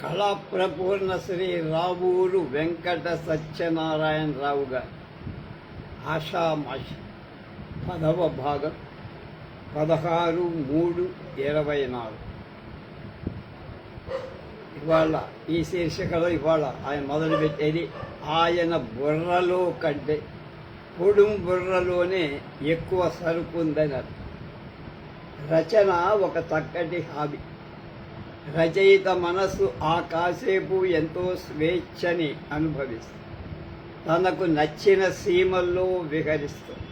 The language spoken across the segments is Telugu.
కళాప్రపూర్ణ శ్రీ రావూరు వెంకట సత్యనారాయణరావు గారు ఆషామాషి 10వ భాగం 16/3/24. ఇవాళ ఈ శీర్షికలో ఆయన మొదలుపెట్టేది ఆయన బుర్రలో కంటే పొడుం బుర్రలోనే ఎక్కువ సరుకు ఉందని అర్థం. రచన ఒక చక్కటి హాబీ. రచయిత మనస్సు ఆ కాసేపు ఎంతో స్వేచ్ఛని అనుభవిస్తుంది, తనకు నచ్చిన సీమల్లో విహరిస్తుంది.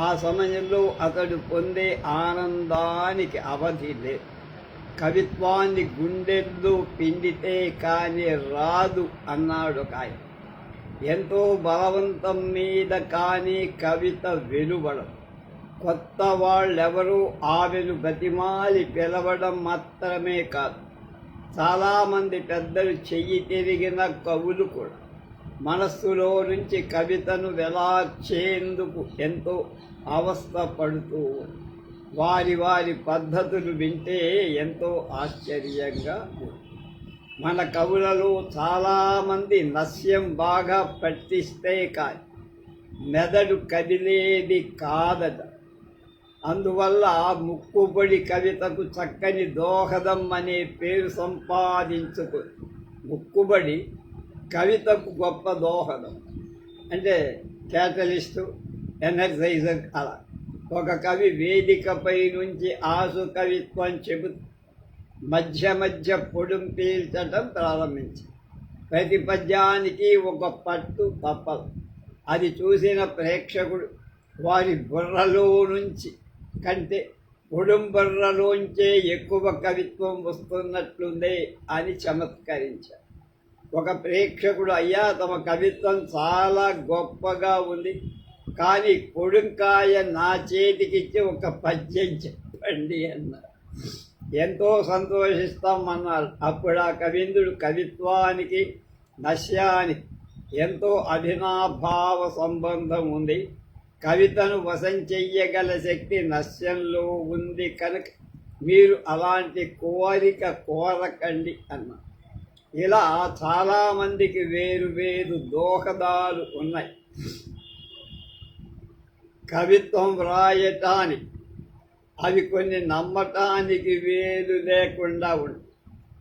ఆ సమయంలో అతడు పొందే ఆనందానికి అవధి లేదు. కవిత్వాన్ని గుండెల్లో పిండితే కానీ రాదు అన్నాడు ఒక ఆయన. ఎంతో బలవంతం మీద కానీ కవిత వెలువడం, కొత్త వాళ్ళెవరూ ఆమెను బతిమాలి పిలవడం మాత్రమే కాదు, చాలామంది పెద్దలు చెయ్యి తిరిగిన కవులు కూడా మనస్సులో నుంచి కవితను వెలాచేందుకు ఎంతో అవస్థ పడుతూ వారి వారి పద్ధతులు వింటే ఎంతో ఆశ్చర్యంగా ఉంది. మన కవులలో చాలామంది నస్యం బాగా పట్టిస్తే కానీ మెదడు కదిలేది కాదట. అందువల్ల ముక్కుబడి కవితకు చక్కని దోహదం అనే పేరు సంపాదించుకుని, ముక్కుబడి కవితకు గొప్ప దోహదం అంటే క్యాటలిస్టు, ఎనర్జైజర్. అలా ఒక కవి వేదికపై నుంచి ఆసు కవిత్వం చెబుతూ మధ్య మధ్య పొడుం పీల్చటం ప్రారంభించి ప్రతి పద్యానికి ఒక పట్టు తప్పదు. అది చూసిన ప్రేక్షకుడు వారి బుర్రలో నుంచి కంటే పొడుం బుర్రలోంచే ఎక్కువ కవిత్వం వస్తున్నట్లుందే అని చమత్కరించారు. ఒక ప్రేక్షకుడు, అయ్యా తమ కవిత్వం చాలా గొప్పగా ఉంది, కానీ పొడుంకాయ నా చేతికిచ్చి ఒక పద్యం చెప్పండి అన్నారు. ఎంతో సంతోషిస్తామన్నారు. అప్పుడు ఆ కవీంద్రుడు కవిత్వానికి నశ్యానికి ఎంతో అభినాభావ సంబంధం ఉంది, కవితను వశం చెయ్యగల శక్తి నశ్యంలో ఉంది కనుక మీరు అలాంటి కోరిక కోరకండి అన్నారు. ఇలా చాలామందికి వేరు వేరు దోహదాలు ఉన్నాయి కవిత్వం వ్రాయటానికి. అవి కొన్ని నమ్మటానికి వేలు లేకుండా ఉంది,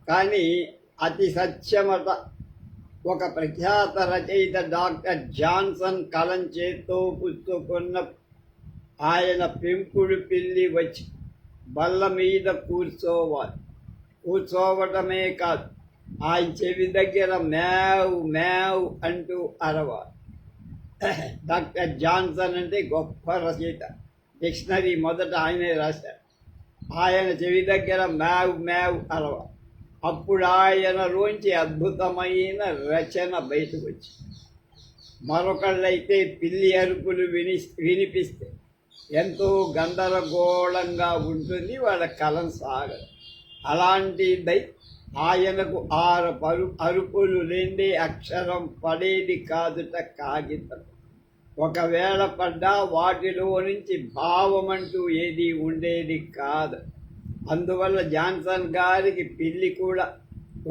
కానీ అతి సత్యమట. ఒక ప్రఖ్యాత రచయిత డాక్టర్ జాన్సన్ కలం చేత్తో పుచ్చుకున్న ఆయన పెంపుడు పిల్లి వచ్చి బల్ల మీద కూర్చోవటమే కాదు, ఆయన చెవి దగ్గర మేవ్ మేవ్ అంటూ అరవాలి. డాక్టర్ జాన్సన్ అంటే గొప్ప రచయిత. డిక్షనరీ మొదట ఆయనే రాశారు. ఆయన చెవి దగ్గర మేవ్ మేవ్ అరవాలి. అప్పుడు ఆయనలోంచి అద్భుతమైన రచన బయటకు వచ్చింది. మరొకళ్ళైతే పిల్లి అరుపులు వినిపిస్తే ఎంతో గందరగోళంగా ఉంటుంది, వాళ్ళ కలం సాగదు. అలాంటిదై ఆయనకు 6 అరుపులు లేదే అక్షరం పడేది కాదుట కాగితం. ఒకవేళ పడ్డా వాటిలో నుంచి భావమంటూ ఏది ఉండేది కాదు. అందువల్ల జాన్సన్ గారికి పిల్లి కూడా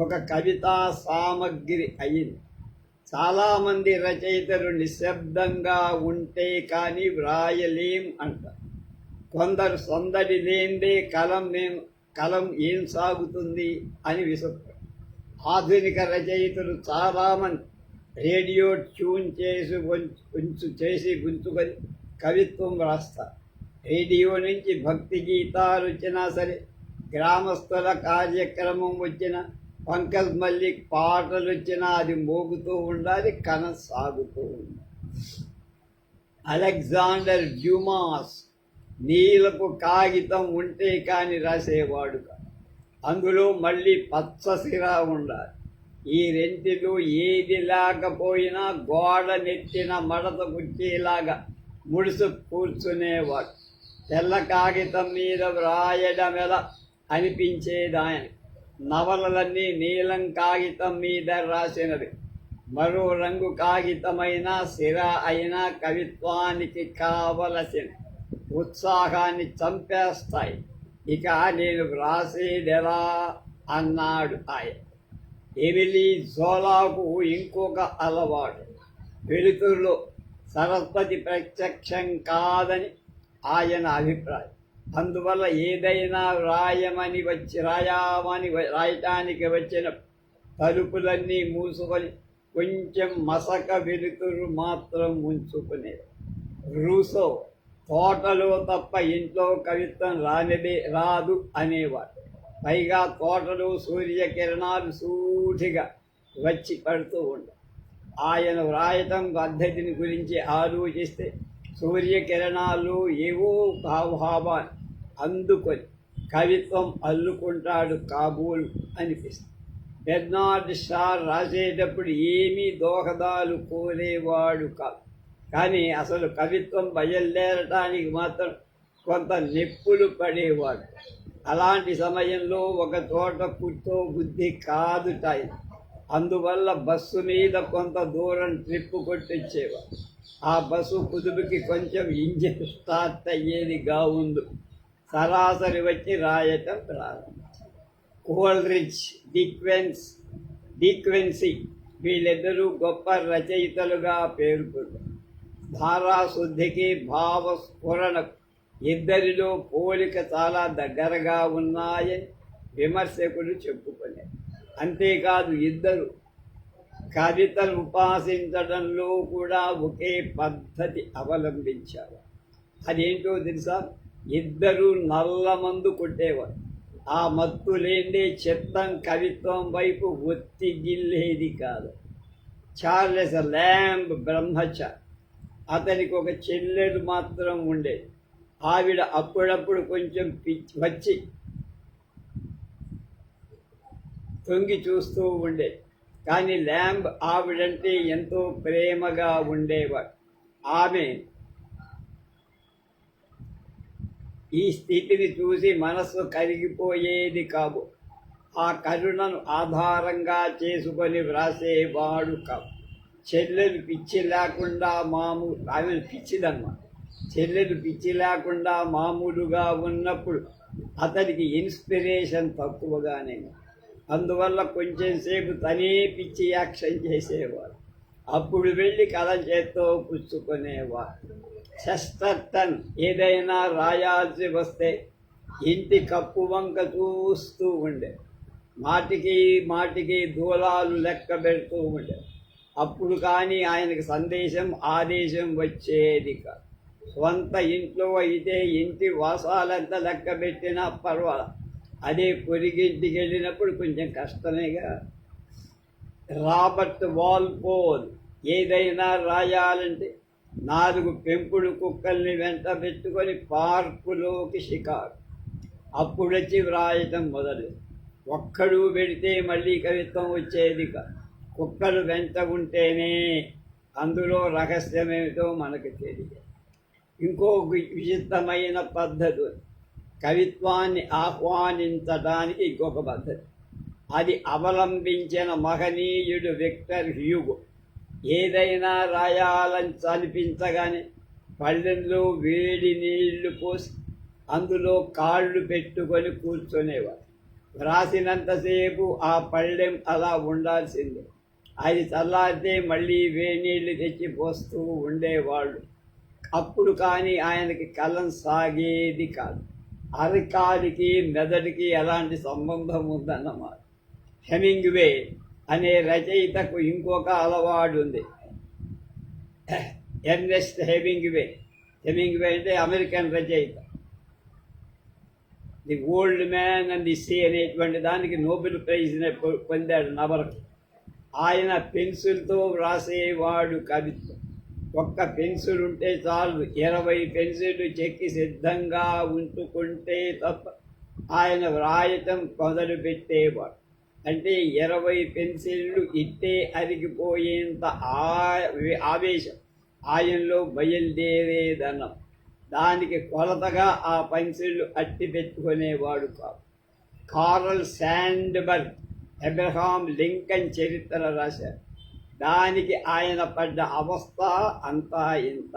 ఒక కవితా సామగ్రి అయింది. చాలామంది రచయితలు నిశ్శబ్దంగా ఉంటే కానీ వ్రాయలేం అంటారు. కొందరు సందడి లేందే కలం ఏం సాగుతుంది అని విసుగుతారు. ఆధునిక రచయితలు చాలామంది రేడియో ట్యూన్ చేసి గుంచుకొని కవిత్వం రాస్తారు. రేడియో నుంచి భక్తి గీతాలు వచ్చినా సరే, గ్రామస్తుల కార్యక్రమం వచ్చినా, పంకజ్ మల్లిక్ పాటలు వచ్చినా అది మోగుతూ ఉండాలి, కథ సాగుతూ ఉండాలి. అలెగ్జాండర్ డ్యూమాస్ నీలపు కాగితం ఉంటే కానీ రాసేవాడు కాదు, అందులో మళ్ళీ పచ్చసిరా ఉండాలి. ఈ రెంటిలో ఏది లేకపోయినా గోడ నెత్తిన మడత కుర్చీలాగా ముడుసు కూర్చునేవాడు. తెల్ల కాగితం మీద వ్రాయడం ఎలా అనిపించేది ఆయన. నవలలన్నీ నీలం కాగితం మీద రాసినవి. మరో రంగు కాగితమైనా సిరా అయినా కవిత్వానికి కావలసిన ఉత్సాహాన్ని చంపేస్తాయి. ఇక నేను వ్రాసేదెలా అన్నాడు ఆయన. ఎమిలీ జోలాకు ఇంకొక అలవాటు. వెలుతురులో సరస్వతి ప్రత్యక్షం కాదని ఆయన అభిప్రాయం. అందువల్ల ఏదైనా రాయటానికి వచ్చిన తలుపులన్నీ మూసుకొని కొంచెం మసక వెలుతురు మాత్రం ఉంచుకునేది. రూసో తోటలో తప్ప ఇంట్లో కవిత్వం రాదు అనేవాడు. పైగా తోటలో సూర్యకిరణాలు సూటిగా వచ్చి పడుతూ ఉంటాయి. ఆయన వ్రాయటం పద్ధతిని గురించి ఆలోచిస్తే సూర్యకిరణాలు ఏవో హావభావాలు అందుకొని కవిత్వం అల్లుకుంటాడు కాబోలు అనిపిస్తుంది. బెర్నార్డ్ షా రాసేటప్పుడు ఏమీ దోహదాలు కోరేవాడు కాదు. కానీ అసలు కవిత్వం బయలుదేరటానికి మాత్రం కొంత నెప్పులు పడేవాడు. అలాంటి సమయంలో ఒక చోట కూర్చో బుద్ధి కాదుటాయి. అందువల్ల బస్సు మీద కొంత దూరం ట్రిప్పు కొట్టించేవాడు. ఆ బస్సు కుదుపుకి కొంచెం ఇంజిన్ స్టార్ట్ అయ్యేదిగా ఉంది. సరాసరి వచ్చి రాయటం ప్రారంభించారు. కోల్రిడ్జ్, డీక్వెన్సీ వీళ్ళిద్దరూ గొప్ప రచయితలుగా పేర్కొన్నారు. ధారాశుద్ధికి భావస్ఫురణకు ఇద్దరిలో పోలిక చాలా దగ్గరగా ఉన్నాయని విమర్శకులు చెప్పుకున్నారు. అంతేకాదు ఇద్దరు కవితలు ఉపాసించడంలో కూడా ఒకే పద్ధతి అవలంబించారు. అదేంటో తెలుసా? ఇద్దరు నల్ల మందు కొట్టేవారు. ఆ మత్తు లేని చిత్తం కవిత్వం వైపు ఒత్తిగిల్లేది కాదు. చార్లెస్ ల్యాంబ్ బ్రహ్మచారి. అతనికి ఒక చెల్లెలు మాత్రం ఉండేది. ఆవిడ అప్పుడప్పుడు కొంచెం వచ్చి తొంగి చూస్తూ ఉండేది. కానీ ల్యాంబ్ ఆవిడంటే ఎంతో ప్రేమగా ఉండేవాడు. ఆమె ఈ స్థితిని చూసి మనస్సు కరిగిపోయేది కాదు. ఆ కరుణను ఆధారంగా చేసుకొని వ్రాసేవాడు కాదు. చెల్లెలు పిచ్చి లేకుండా ఆమె పిచ్చిదన్నమాట. చెల్లెలు పిచ్చి లేకుండా మామూలుగా ఉన్నప్పుడు అతనికి ఇన్స్పిరేషన్ తక్కువగానే. అందువల్ల కొంచెం సేపు తనే పిచ్చి యాక్షన్ చేసేవాడు. అప్పుడు వెళ్ళి కథ చేత్తో పుచ్చుకునేవాడు. చెస్టర్టన్ ఏదైనా రాయాల్సి వస్తే ఇంటి కప్పు వంక చూస్తూ ఉండే. మాటికి దూలాలు లెక్క పెడుతూ ఉండే. అప్పుడు కానీ ఆయనకు ఆదేశం వచ్చేది కాదు. స్వంత ఇంట్లో అయితే ఇంటి వాసాలంత లెక్క పెట్టినా పర్వాలేదు. అదే పొరిగింటికి వెళ్ళినప్పుడు కొంచెం కష్టమేగా. రాబర్ట్ వాల్పోల్ ఏదైనా రాయాలంటే 4 పెంపుడు కుక్కల్ని వెంట పెట్టుకొని పార్కులోకి షికారు. అప్పుడొచ్చి వ్రాయటం మొదలు. ఒక్కడు పెడితే మళ్ళీ కవిత్వం వచ్చేది కాదు. కుక్కలు వెంట ఉంటేనే అందులో రహస్యమేమిటో మనకు తెలియదు. ఇంకో విచిత్రమైన పద్ధతి, కవిత్వాన్ని ఆహ్వానించడానికి ఇంకొక పద్ధతి. అది అవలంబించిన మహనీయుడు విక్టర్ హ్యూగో. ఏదైనా రాయాలని అనిపించగానే పళ్ళెంలో వేడి నీళ్లు పోసి అందులో కాళ్ళు పెట్టుకొని కూర్చునేవాడు. వ్రాసినంతసేపు ఆ పళ్ళెం అలా ఉండాల్సిందే. అది చల్లారితే మళ్ళీ వేడి నీళ్లు తెచ్చి పోస్తూ ఉండేవాళ్ళు. అప్పుడు కానీ ఆయనకి కలం సాగేది కాదు. అరకాలికి మెదడుకి ఎలాంటి సంబంధం ఉందన్నమాట. హెమింగ్వే అనే రచయితకు ఇంకొక అలవాటు ఉంది. ఎర్నెస్ట్ హెమింగ్వే అంటే అమెరికన్ రచయిత. The old man and the sea అనేటువంటి దానికి నోబెల్ ప్రైజ్ పొందాడు నవలకు. ఆయన పెన్సిల్తో వ్రాసేవాడు కవిత్వం. ఒక్క పెన్సిల్ ఉంటే చాలు, 20 పెన్సిళ్ళు చెక్కి సిద్ధంగా ఉంచుకుంటే తప్ప ఆయన వ్రాయటం మొదలు పెట్టేవాడు. అంటే 20 పెన్సిళ్ళు ఇట్టే అరిగిపోయేంత ఆవేశం ఆయనలో బయలుదేరేదనం. దానికి కొలతగా ఆ పెన్సిళ్ళు అట్టి పెట్టుకునేవాడు కాదు. కార్ల్ శాండ్బర్గ్ అబ్రహాం లింకన్ చరిత్ర రాశారు. దానికి ఆయన పడ్డ అవస్థ అంతా ఇంత.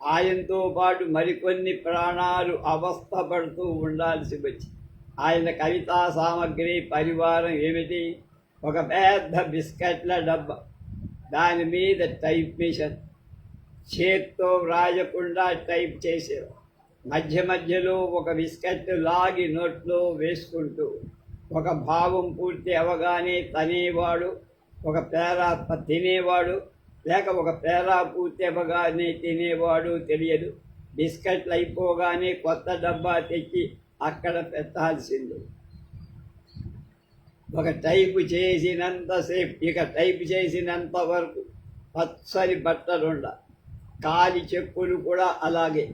ఆయనతో పాటు మరికొన్ని ప్రాణాలు అవస్థ పడుతూ ఉండాల్సి వచ్చి ఆయన కవితా సామగ్రి పరివారం ఏమిటి? ఒక పెద్ద బిస్కెట్ల డబ్బా, దాని మీద టైప్ మిషన్, చేత్తో రాజకుండా టైప్ చేసేవారు. మధ్య మధ్యలో ఒక బిస్కెట్ లాగి నోట్లో వేసుకుంటూ ఒక భావం పూర్తి అవగానే తనేవాడు, ఒక పేరా తినేవాడు, లేక ఒక పేరా పూర్తి అవగానే తినేవాడు తెలియదు. బిస్కెట్లు అయిపోగానే కొత్త డబ్బా తెచ్చి అక్కడ పెట్టాల్సింది. ఒక టైపు చేసినంతసేపు, ఇక టైపు చేసినంత వరకు పచ్చని బట్టలుండ, కాలి చెప్పులు కూడా అలాగే.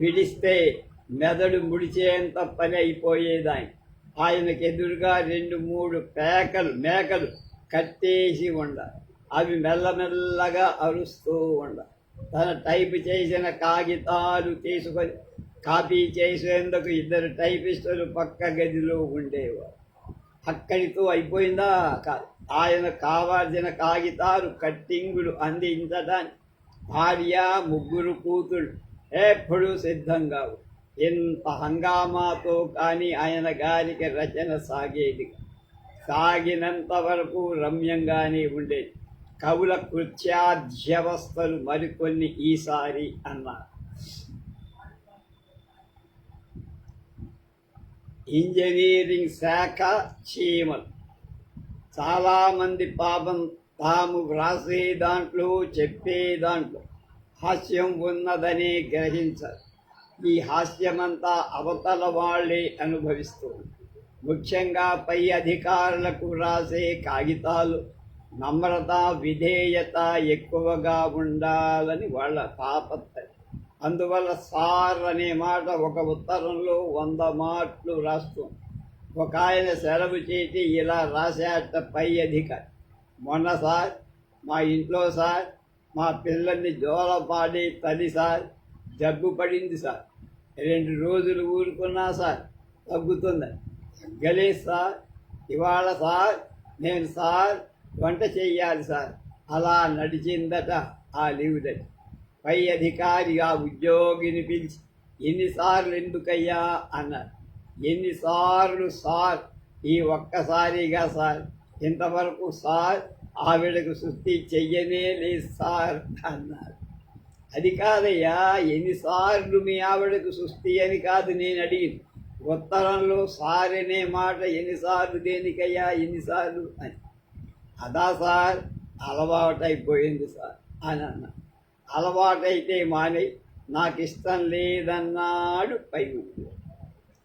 విడిస్తే మెదడు ముడిచేంత పని అయిపోయేదాన్ని. ఆయనకు ఎదురుగా 2-3 మేకలు కట్టేసి ఉండ, అవి మెల్లమెల్లగా అరుస్తూ ఉండ. తన టైపు చేసిన కాగితాలు తీసుకొని కాపీ చేసేందుకు 2 టైపిస్టులు పక్క గదిలో ఉండేవారు. అక్కడితో అయిపోయిందా? ఆయన కావాల్సిన కాగితాలు కట్టింగులు అందించడానికి భార్య, 3 కూతుళ్ళు ఎప్పుడూ సిద్ధంగా. ఎంత హంగామాతో కానీ ఆయన గారికి రచన సాగేది. సాగినంత వరకు రమ్యంగానే ఉండేది. కవుల కృత్యాధ్యవస్థలు మరికొన్ని ఈసారి అన్నారు. ఇంజనీరింగ్ శాఖ చీమలు. చాలామంది పాపం తాము వ్రాసే దాంట్లో, చెప్పే దాంట్లో హాస్యం ఉన్నదని గ్రహించారు. ఈ హాస్యమంతా అవతల వాళ్లే అనుభవిస్తూ, ముఖ్యంగా పై అధికారులకు రాసే కాగితాలు నమ్రత, విధేయత ఎక్కువగా ఉండాలని వాళ్ళ తాపత్రయం. అందువల్ల సార్ అనే మాట ఒక ఉత్తరంలో 100 మాటలు రాస్తుంది. ఒక ఆయన సెలవు చేసి ఇలా రాశాట పై అధికారి: మొన్న సార్, మా ఇంట్లో సార్, మా పిల్లల్ని జోలపాడి తల్లి సార్ జబ్బు పడింది సార్. 2 రోజులు ఊరుకున్నా సార్ తగ్గుతుంది. తగ్గలేదు సార్. ఇవాళ సార్ నేను సార్ వంట చెయ్యాలి సార్. అలా నడిచిందట ఆ లీవుదని. పై అధికారి ఆ ఉద్యోగిని పిలిచి, ఎన్నిసార్లు ఎందుకయ్యా అన్నారు. ఎన్నిసార్లు సార్? ఈ ఒక్కసారిగా సార్. ఇంతవరకు సార్ ఆవిడకు సుస్థి చెయ్యనే లేదు సార్ అన్నారు. అది కాదయ్యా, ఎన్నిసార్లు మీ ఆవిడకు సుస్థి అని కాదు నేను అడిగింది. ఉత్తరంలో సార్ అనే మాట ఎన్నిసార్లు దేనికయ్యా, ఎన్నిసార్లు అని. అదా సార్, అలవాటైపోయింది సార్ అని అన్నా. అలవాటైతే మానే, నాకు ఇష్టం లేదన్నాడు పై ఉద్యోగి.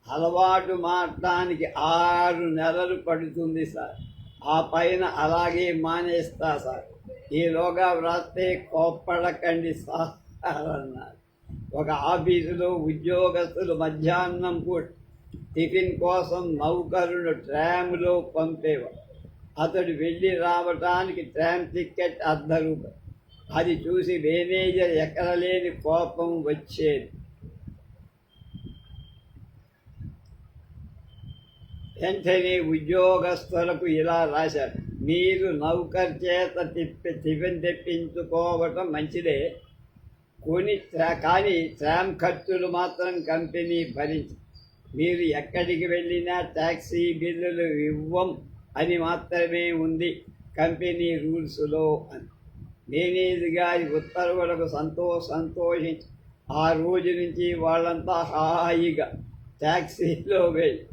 అలవాటు మారటానికి 6 నెలలు పడుతుంది సార్. ఆ పైన అలాగే మానేస్తా సార్. ఈలోగా వ్రాస్తే కోప్పడకండి సార్ అన్నారు. ఒక ఆఫీసులో ఉద్యోగస్తులు మధ్యాహ్నం పూట టిఫిన్ కోసం నౌకరును ట్రామ్లో పంపేవారు. అతడు వెళ్ళి రావటానికి ట్రామ్ టికెట్ ₹10. అది చూసి మేనేజర్ ఎక్కడలేని కోపం వచ్చేది. వెంటనే ఉద్యోగస్తులకు ఇలా రాశారు: మీరు నౌకర్ చేత టిఫిన్ తెప్పించుకోవటం మంచిదే, కానీ ట్రామ్ ఖర్చులు మాత్రం కంపెనీ భరించి. మీరు ఎక్కడికి వెళ్ళినా ట్యాక్సీ బిల్లులు ఇవ్వం అని మాత్రమే ఉంది కంపెనీ రూల్స్లో అని. మేనేజర్ గారి ఉత్తర్వులకు సంతోషించి ఆ రోజు నుంచి వాళ్ళంతా హాయిగా ట్యాక్సీలో వెళ్ళి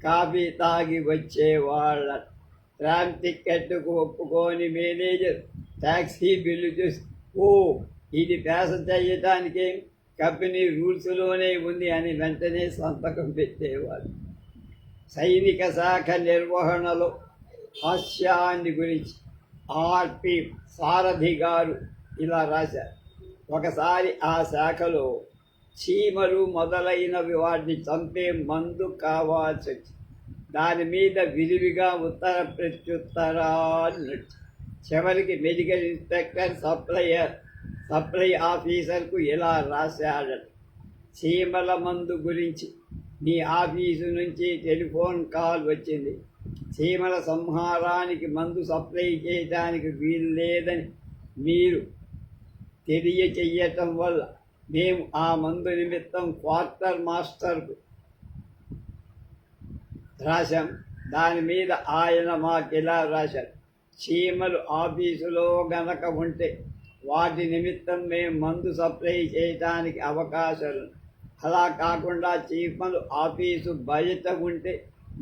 కాఫీ తాగి వచ్చేవాళ్ళ. ట్రామ్ టికెట్కు ఒప్పుకొని మేనేజర్ ట్యాక్సీ బిల్లు చూసి, ఓ ఇది పేస చేయటానికే కంపెనీ రూల్స్లోనే ఉంది అని వెంటనే సంతకం పెట్టేవాడు. సైనిక శాఖ నిర్వహణలో హాస్యాన్ని గురించి ఆర్పి సారథి గారు ఇలా రాశారు: ఒకసారి ఆ శాఖలో చీమలు మొదలైనవి వాటిని చంపే మందు కావాల్సి వచ్చింది. దాని మీద విరివిగా ఉత్తర ప్రత్యుత్తరాలు నడిచి చివరికి మెడికల్ ఇన్స్పెక్టర్ సప్లై ఆఫీసర్కు ఇలా రాశాడట: చీమల మందు గురించి మీ ఆఫీసు నుంచి టెలిఫోన్ కాల్ వచ్చింది. చీమల సంహారానికి మందు సప్లై చేయడానికి వీలు లేదని మీరు తెలియచెయ్యటం వల్ల మేము ఆ మందు నిమిత్తం క్వార్టర్ మాస్టర్కు రాశాం. దాని మీద ఆయన మాకిలా రాశారు, చీమలు ఆఫీసులో గనక ఉంటే వాటి నిమిత్తం మేము మందు సప్లై చేయడానికి అవకాశాలు, అలా కాకుండా చీమలు ఆఫీసు బయట ఉంటే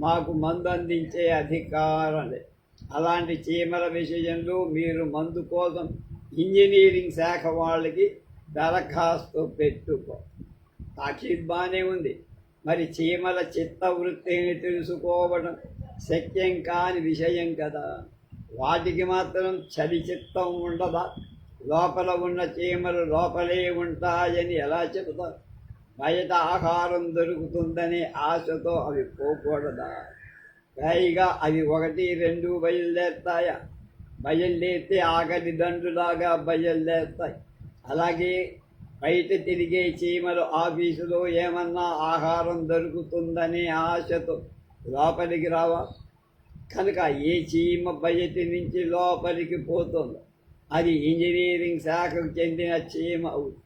మాకు మందు అందించే అధికారం లేదు. అలాంటి చీమల విషయంలో మీరు మందు కోసం ఇంజనీరింగ్ శాఖ వాళ్ళకి దరఖాస్తు పెట్టుకో. తాకీద్ బాగానే ఉంది. మరి చీమల చిత్తవృత్తిని తెలుసుకోవడం శక్యం కాని విషయం కదా. వాటికి మాత్రం చలి చిత్తం ఉండదా? లోపల ఉన్న చీమలు లోపలే ఉంటాయని ఎలా చెబుతారు? బయట ఆహారం దొరుకుతుందనే ఆశతో అవి పోకూడదా? పైగా అవి 1-2 బయలుదేరుతాయా? బయలుదేరితే ఆకలి దండులాగా బయలుదేరుతాయి. అలాగే బయట తిరిగే చీమలు ఆఫీసులో ఏమన్నా ఆహారం దొరుకుతుందనే ఆశతో లోపలికి రావా? కనుక ఏ చీమ బయటి నుంచి లోపలికి పోతుందో అది ఇంజనీరింగ్ శాఖకు చెందిన చీమ అవుతుంది.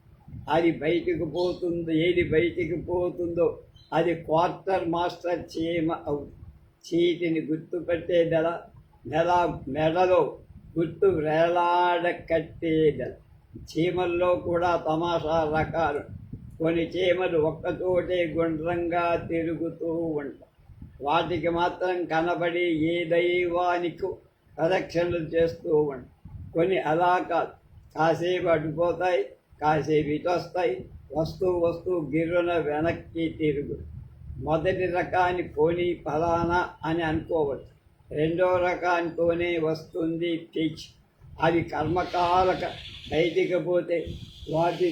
అది బయటకు పోతుందో, ఏది బయటికి పోతుందో అది క్వార్టర్ మాస్టర్ చీమ అవుతుంది. చీటిని గుర్తుపెట్టేదల మెడలో గుర్తు వేలాడ కట్టేదల. చీమల్లో కూడా తమాషా రకాలు. కొన్ని చీమలు ఒక్కచోటే గుండ్రంగా తిరుగుతూ ఉంటాయి. వాటికి మాత్రం కనబడి ఏ దైవానికి ప్రదక్షిణలు చేస్తూ ఉంటాయి. కొన్ని అలా కాదు, కాసేపు అడ్డుపోతాయి, కాసేపు ఇటు వస్తాయి, వస్తూ గిర్రున వెనక్కి తిరుగు. మొదటి రకాన్ని పోనీ ఫలానా అని అనుకోవచ్చు. రెండో రకానితోనే వస్తుంది పిచ్. అది కర్మకాలక బయటికి పోతే వాటి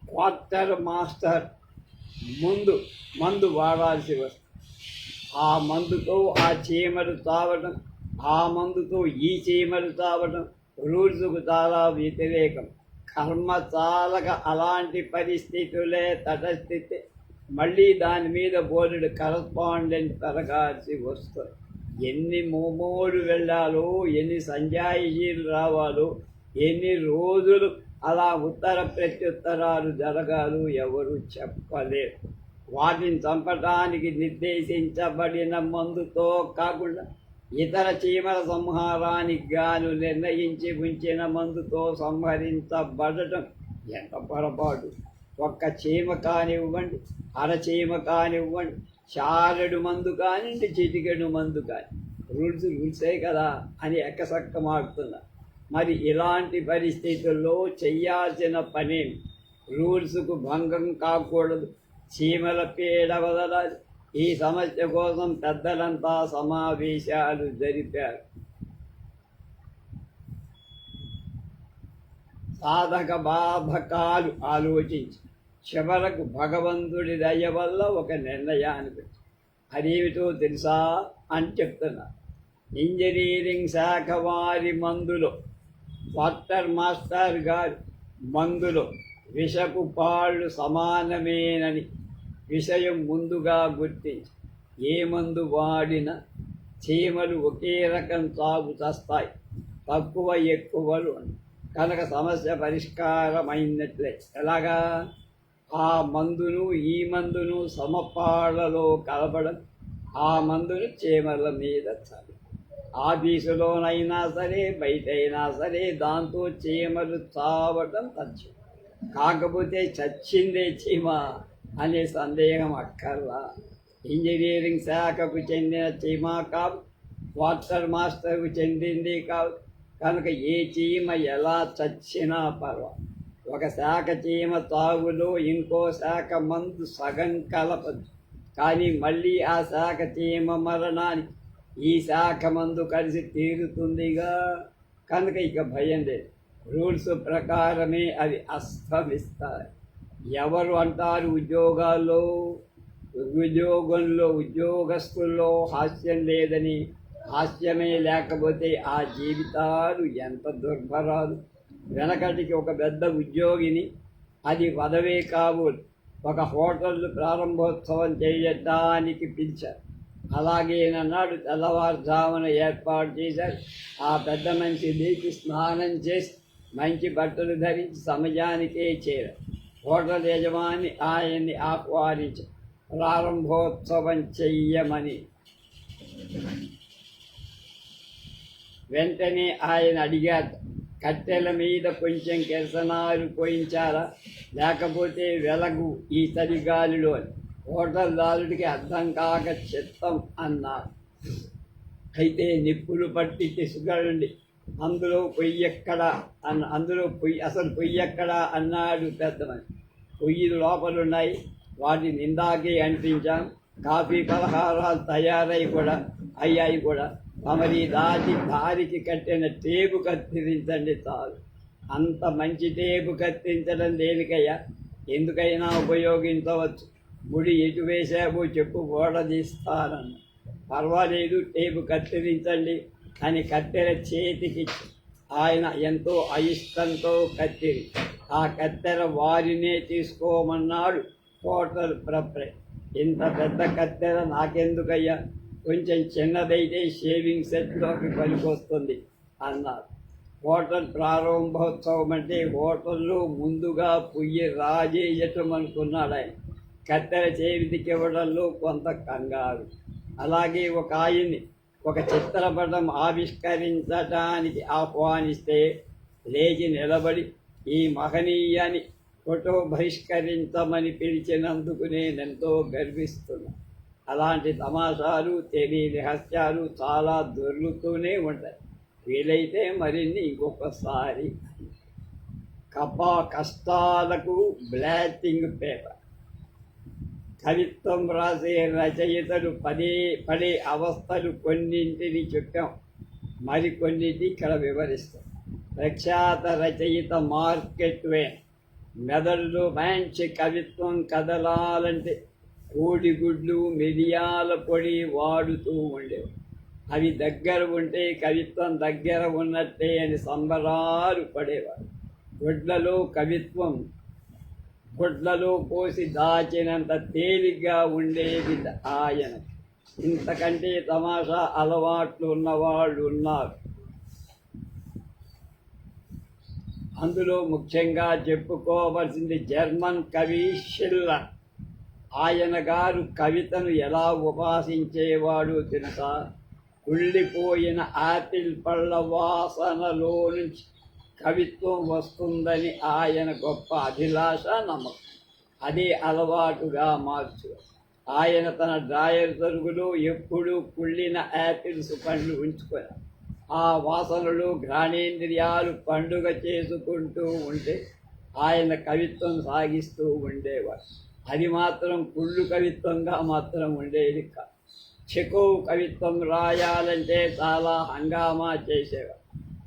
క్వార్టర్ మాస్టర్ మందు వాడాల్సి వస్తుంది. ఆ మందుతో ఆ చీమలు తావడం, ఆ మందుతో ఈ చీమలు తావడం రూల్స్కు చాలా వ్యతిరేకం. కర్మ చాలక అలాంటి పరిస్థితులే తటస్థితి. మళ్ళీ దాని మీద బోర్డు కరస్పాండెంట్ పెరగాల్సి వస్తుంది. ఎన్ని మోమోలు వెళ్ళాలో, ఎన్ని సంజాయిషీలు రావాలో, ఎన్ని రోజులు అలా ఉత్తర ప్రత్యుత్తరాలు జరగాలు ఎవరు చెప్పలేరు. వాటిని చంపడానికి నిర్దేశించబడిన మందుతో కాకుండా ఇతర చీమల సంహారానికి గాను నిర్ణయించి ఉంచిన మందుతో సంహరించబడటం ఎంత పొరపాటు. ఒక్క చీమ కానివ్వండి, అరచీమ కానివ్వండి, చారెడు మందు కానివ్వండి, చిటికెడు మందు కాని, రూల్సే కదా అని ఎక్కసక్కమాడుతున్నా. మరి ఇలాంటి పరిస్థితుల్లో చెయ్యాల్సిన పనేమి? రూల్స్కు భంగం కాకూడదు, చీమల పీడ వదలాలి. ఈ సమస్య కోసం పెద్దలంతా సమావేశాలు జరిపారు. సాధక బాధకాలు ఆలోచించి చివరకు భగవంతుడి దయ వల్ల ఒక నిర్ణయానికి అదేమిటో తెలుసా అని చెప్తున్నా. ఇంజనీరింగ్ శాఖ వారి మందులో, క్వార్టర్ మాస్టర్ గారి మందులో విషపు పాళ్ళు సమానమేనని విషయం ముందుగా గుర్తించి ఏ మందు వాడినా చీమలు ఒకే రకం సాగు చేస్తాయి, తక్కువ ఎక్కువలు. కనుక సమస్య పరిష్కారమైనట్లే. ఎలాగా? ఆ మందును ఈ మందును సమపాళ్లలో కలపడం, ఆ మందును చీమల మీద చల్లి, ఆఫీసులోనైనా సరే బయటైనా సరే దాంతో చీమలు చావటం తథ్యం. కాకపోతే చచ్చిందే చీమ అనే సందేహం అక్కర్లా. ఇంజనీరింగ్ శాఖకు చెందిన చీమ కాదు, క్వార్టర్ మాస్టర్కు చెందింది కాదు. కనుక ఏ చీమ ఎలా చచ్చినా పర్వాలేదు. ఒక శాఖ చీమ తాగులో ఇంకో శాఖ మందు సగం కలపదు, కానీ మళ్ళీ ఆ శాఖ చీమ మరణానికి ఈ శాఖ మందు కలిసి తీరుతుందిగా. కనుక ఇక భయం లేదు. రూల్స్ ప్రకారమే అవి అస్తమిస్తాయి. ఎవరు అంటారు ఉద్యోగస్తుల్లో హాస్యం లేదని? హాస్యమే లేకపోతే ఆ జీవితాలు ఎంత దుర్భరాలు. వెనకటికి ఒక పెద్ద ఉద్యోగిని, అది పదవే కాబోలు, ఒక హోటల్ ప్రారంభోత్సవం చేయడానికి పిలిచారు. అలాగేనన్నాడు. తెల్లవారుజామున ఏర్పాటు చేశారు. ఆ పెద్ద మనిషి లేచి స్నానం చేసి మంచి బట్టలు ధరించి సమయానికే చేరారు. హోటల్ యజమాని ఆయన్ని ఆహ్వానించి ప్రారంభోత్సవం చెయ్యమని. వెంటనే ఆయన అడిగారు, కట్టెల మీద కొంచెం కెరసనాలు పోయించారా, లేకపోతే వెలగు ఈ చలిగాలిలో? హోటల్దారుడికి అర్థం కాక చిత్తం అన్నారు. అయితే నిప్పులు పట్టి తీసుకెళ్ళండి, అందులో పొయ్యెక్కడా అసలు పొయ్యెక్కడా అన్నాడు పెద్దమని. పొయ్యిలు లోపలున్నాయి, వాటిని ఇందాకే అంటించాం. కాఫీ పలహారాలు అయ్యాయి కూడా. తమరి దారికి కట్టిన టేపు కత్తిరించండి చాలు. అంత మంచి టేపు కత్తిరించడం దేనికయ్యా? ఎందుకైనా ఉపయోగించవచ్చు. గుడి ఎటు వేసావో చెప్పు, ఓడదీస్తానన్న. పర్వాలేదు, టేపు కత్తిరించండి అని కత్తెర చేతికిచ్చి ఆయన ఎంతో అయిష్టంతో కత్తిరి. ఆ కత్తెర వారినే తీసుకోమన్నాడు హోటల్ ప్రొప్రైటర్. ఇంత పెద్ద కత్తెర నాకెందుకయ్యా, కొంచెం చిన్నదైతే షేవింగ్ సెట్లోకి పనికొస్తుంది అన్నారు. హోటల్ ప్రారంభోత్సవం అంటే హోటల్లో ముందుగా పొయ్యి రాజేయటం అనుకున్నాడు ఆయన. కత్తెర చేతికి ఇవ్వడంలో కొంత కంగారు. అలాగే ఒక ఆయన్ని ఒక చిత్రపటం ఆవిష్కరించడానికి ఆహ్వానిస్తే లేచి నిలబడి ఈ మహనీయాన్ని ఫోటో బహిష్కరించమని పిలిచినందుకు నేనెంతో గర్విస్తున్నాను. అలాంటి తమాషాలు, తెలియని రహస్యాలు చాలా దొర్లుతూనే ఉంటాయి. వీలైతే మరిన్ని ఇంకొకసారి. కష్టాలకు బ్లాటింగ్ పేపర్. కవిత్వం రాసే రచయితలు పడే అవస్థలు కొన్నింటిని చెప్పాం, మరికొన్నింటి ఇక్కడ వివరిస్తాం. ప్రఖ్యాత రచయిత మార్కెట్ ట్వైన్ మెదడులో మంచి కవిత్వం కదలాలంటే కోడిగుడ్లు, మిరియాల పొడి వాడుతూ ఉండేవి. అవి దగ్గర ఉంటే కవిత్వం దగ్గర ఉన్నట్టే అని సంబరాలు పడేవారు. గుడ్లలో పోసి దాచినంత తేలిగ్గా ఉండేది ఆయన. ఇంతకంటే తమాషా అలవాట్లు ఉన్నవాళ్ళు ఉన్నారు. అందులో ముఖ్యంగా చెప్పుకోవలసింది జర్మన్ కవి షిల్లర్. ఆయన గారు కవితను ఎలా ఉపాసించేవాడో తెలుసా? కుళ్ళిపోయిన ఆపిల్ పళ్ళ వాసనలో నుంచి కవిత్వం వస్తుందని ఆయన గొప్ప అభిలాష, నమ్మకం. అదే అలవాటుగా మార్చు. ఆయన తన డ్రాయర్ తరుగులో ఎప్పుడూ కుళ్ళిన యాపిల్స్ పండ్లు ఉంచుకొని ఆ వాసనలో ఘ్రాణేంద్రియాలు పండుగ చేసుకుంటూ ఉంటే ఆయన కవిత్వం సాగిస్తూ ఉండేవారు. అది మాత్రం కుళ్ళు కవిత్వంగా మాత్రం ఉండేది కాదు. చెకోవ్ కవిత్వం రాయాలంటే చాలా హంగామా చేసేవారు.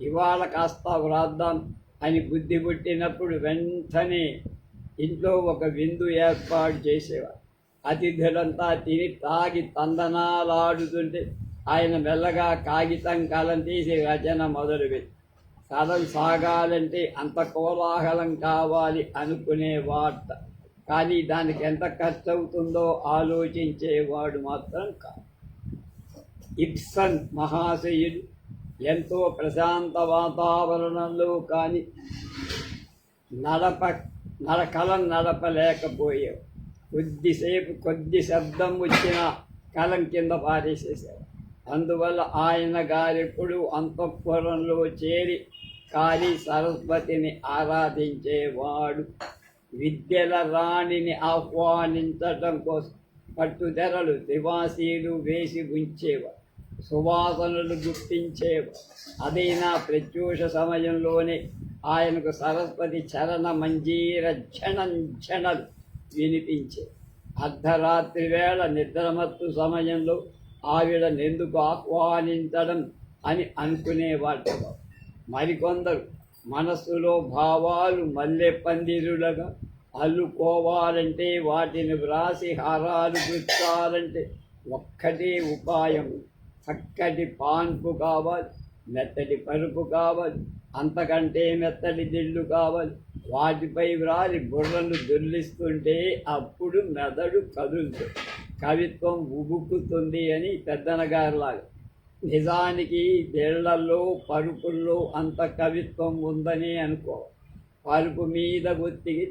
ఇవాళ కాస్త వ్రాద్దాం అని బుద్ధి పుట్టినప్పుడు వెంటనే ఇంట్లో ఒక విందు ఏర్పాటు చేసేవారు. అతిథులంతా తిని తాగి తందనాలాడుతుంటే ఆయన మెల్లగా కాగితం కలం తీసి రచన మొదలుపెట్టి, కథం సాగాలంటే అంత కోలాహలం కావాలి అనుకునే వార్త. కానీ దానికి ఎంత ఖర్చు అవుతుందో ఆలోచించేవాడు మాత్రం కాదు. ఇబ్సన్ మహాశయుడు ఎంతో ప్రశాంత వాతావరణంలో కానీ కలం నడపలేకపోయావు. కొద్ది శబ్దం వచ్చినా కలం కింద పారేసేసారు. అందువల్ల ఆయన గారెప్పుడు అంతఃపురంలో చేరి కాళీ సరస్వతిని ఆరాధించేవాడు. విద్యల రాణిని ఆహ్వానించటం కోసం పట్టుదెరలు, దివాసీలు వేసి ఉంచేవారు. సువాసనలు గుర్తించేవారు. అదైనా ప్రత్యూష సమయంలోనే ఆయనకు సరస్వతి చరణ మంజీర ఝణలు వినిపించే. అర్ధరాత్రి వేళ నిద్రమత్తు సమయంలో ఆవిడనెందుకు ఆహ్వానించడం అని అనుకునేవాడు. మరికొందరు మనస్సులో భావాలు మల్లె పందిరులుగా అల్లుకోవాలంటే, వాటిని వ్రాసి హారాలు గుచ్చాలంటే ఒక్కటే ఉపాయం. చక్కటి పాన్పు కావాలి, మెత్తటి పరుపు కావాలి, అంతకంటే మెత్తటి దిళ్ళు కావాలి. వాటిపై వ్రాలి బుర్రను దొర్లిస్తుంటే అప్పుడు మెదడు కదులుతుంది. కవిత్వం ఉబుకుతుంది అని పెద్దనగారిలాగా. నిజానికి దేళ్లలో పరుపుల్లో అంత కవిత్వం ఉందని అనుకో. పరుపు మీద ఒత్తికి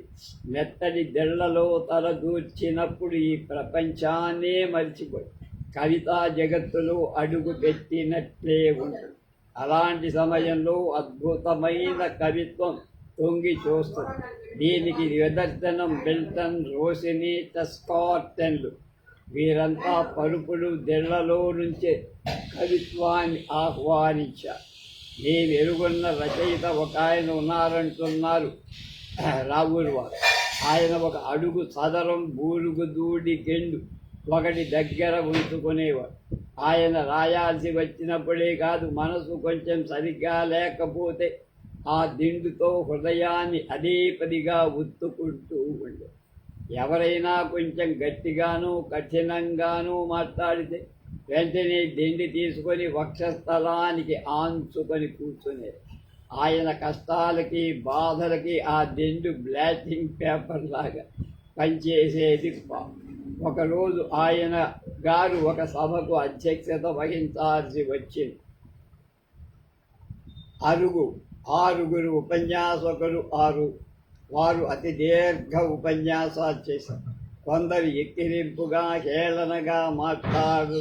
మెత్తడి దెళ్లలో తల దూర్చినప్పుడు ఈ ప్రపంచాన్నే మర్చిపోయి కవితా జగత్తులో అడుగు పెట్టినట్లే ఉంటుంది. అలాంటి సమయంలో అద్భుతమైన కవిత్వం తొంగి చూస్తుంది. దీనికి నిదర్శనం బెల్టన్, రోసిని, టస్కార్టన్లు. వీరంతా పరుపులు దెళ్లలో నుంచే కవిత్వాన్ని ఆహ్వానించారు. నేను ఎరుగున్న రచయిత ఒక ఆయన ఉన్నారంటున్నారు రావులు వారు. ఆయన ఒక అడుగు సదరం బూరుగు దూడి గెండు ఒకటి దగ్గర ఉంచుకునేవాడు. ఆయన రాయాల్సి వచ్చినప్పుడే కాదు, మనసు కొంచెం సరిగ్గా లేకపోతే ఆ దిండుతో హృదయాన్ని అదే పదిగా ఉత్తుకుంటూ ఉండే. ఎవరైనా కొంచెం గట్టిగానూ కఠినంగానూ మాట్లాడితే వెంటనే దిండి తీసుకొని వక్షస్థలానికి ఆంచుకొని కూర్చునేది. ఆయన కష్టాలకి బాధలకి ఆ దిండు బ్లాటింగ్ పేపర్ లాగా పనిచేసేది. ఒకరోజు ఆయన గారు ఒక సభకు అధ్యక్షత వహించాల్సి వచ్చింది. ఆరుగురు ఉపన్యాసకులు, వారు అతి దీర్ఘ ఉపన్యాసాలు చేశారు. కొందరు ఎక్కిరింపుగా హేళనగా మాట్లాడు,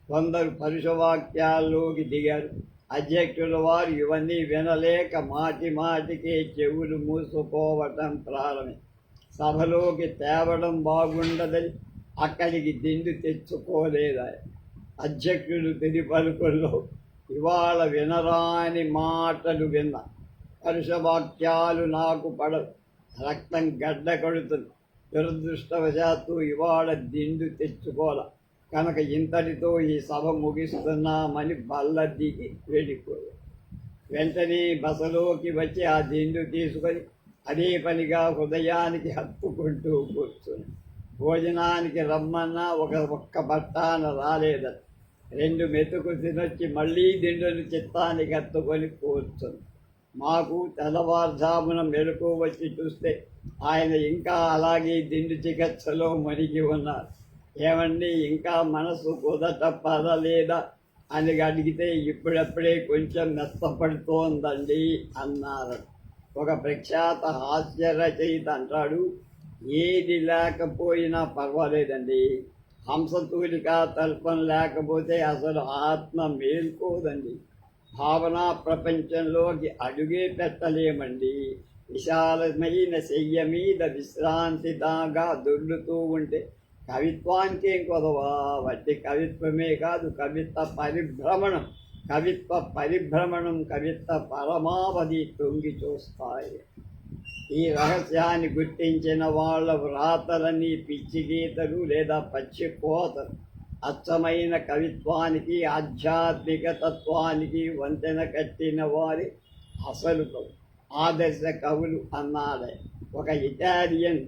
కొందరు పరుషవాక్యాల్లోకి దిగారు. అధ్యక్షుల వారు ఇవన్నీ వినలేక మాటి మాటికి చెవులు మూసుకోవటం ప్రారంభం. సభలోకి తేవడం బాగుండదని అక్కడికి దిండు తెచ్చుకోలేదా. అధ్యక్షుడు తిరి పలుకుల్లో ఇవాళ వినరాని మాటలు విన్నా, పరుషవాక్యాలు నాకు పడవు, రక్తం గడ్డ కడుతుంది. దురదృష్టవశాత్తు ఇవాళ దిండు తెచ్చుకోల కనుక ఇంతటితో ఈ సభ ముగిస్తున్నామని బల్ల దిగి వెళ్ళిపోయాడు. వెంటనే బసలోకి వచ్చి ఆ దిండు తీసుకొని అదే పనిగా హృదయానికి హత్తుకుంటూ కూర్చుని భోజనానికి రమ్మన్నా ఒక్క బట్టాన రాలేదట. 2 మెతుకు తినొచ్చి మళ్ళీ దిండును చిత్తానికి హత్తుకొని కూర్చుని మాకు తెల్లవారుజామున మెలకు వచ్చి చూస్తే ఆయన ఇంకా అలాగే దిండు చికిత్సలో మునిగి ఉన్నారు. ఏమండి ఇంకా మనసు కుదట పడలేదా అని అడిగితే ఇప్పుడప్పుడే కొంచెం మెత్తపడుతోందండి అన్నారు. ఒక ప్రఖ్యాత హాస్య రచయిత అంటాడు, ఏది లేకపోయినా పర్వాలేదండి, హంసతూలిక తల్పం లేకపోతే అసలు ఆత్మ మేల్కోదండి, భావనా ప్రపంచంలోకి అడుగే పెట్టలేమండి, విశాలమైన శయ్య మీద విశ్రాంతి దాగా దొర్లుతూ ఉంటే కవిత్వానికేం కొదవా. వట్టి కవిత్వమే కాదు, కవిత్వ పరమావధి తొంగి చూస్తాయి. ఈ రహస్యాన్ని గుర్తించిన వాళ్ళ వ్రాతలని పిచ్చి గీతలు లేదా పచ్చి కోతలు అచ్చమైన కవిత్వానికి ఆధ్యాత్మిక తత్వానికి వంతెన కట్టిన వారి అసలు ఆదర్శ కవులు అన్నాడే ఒక ఇటాలియన్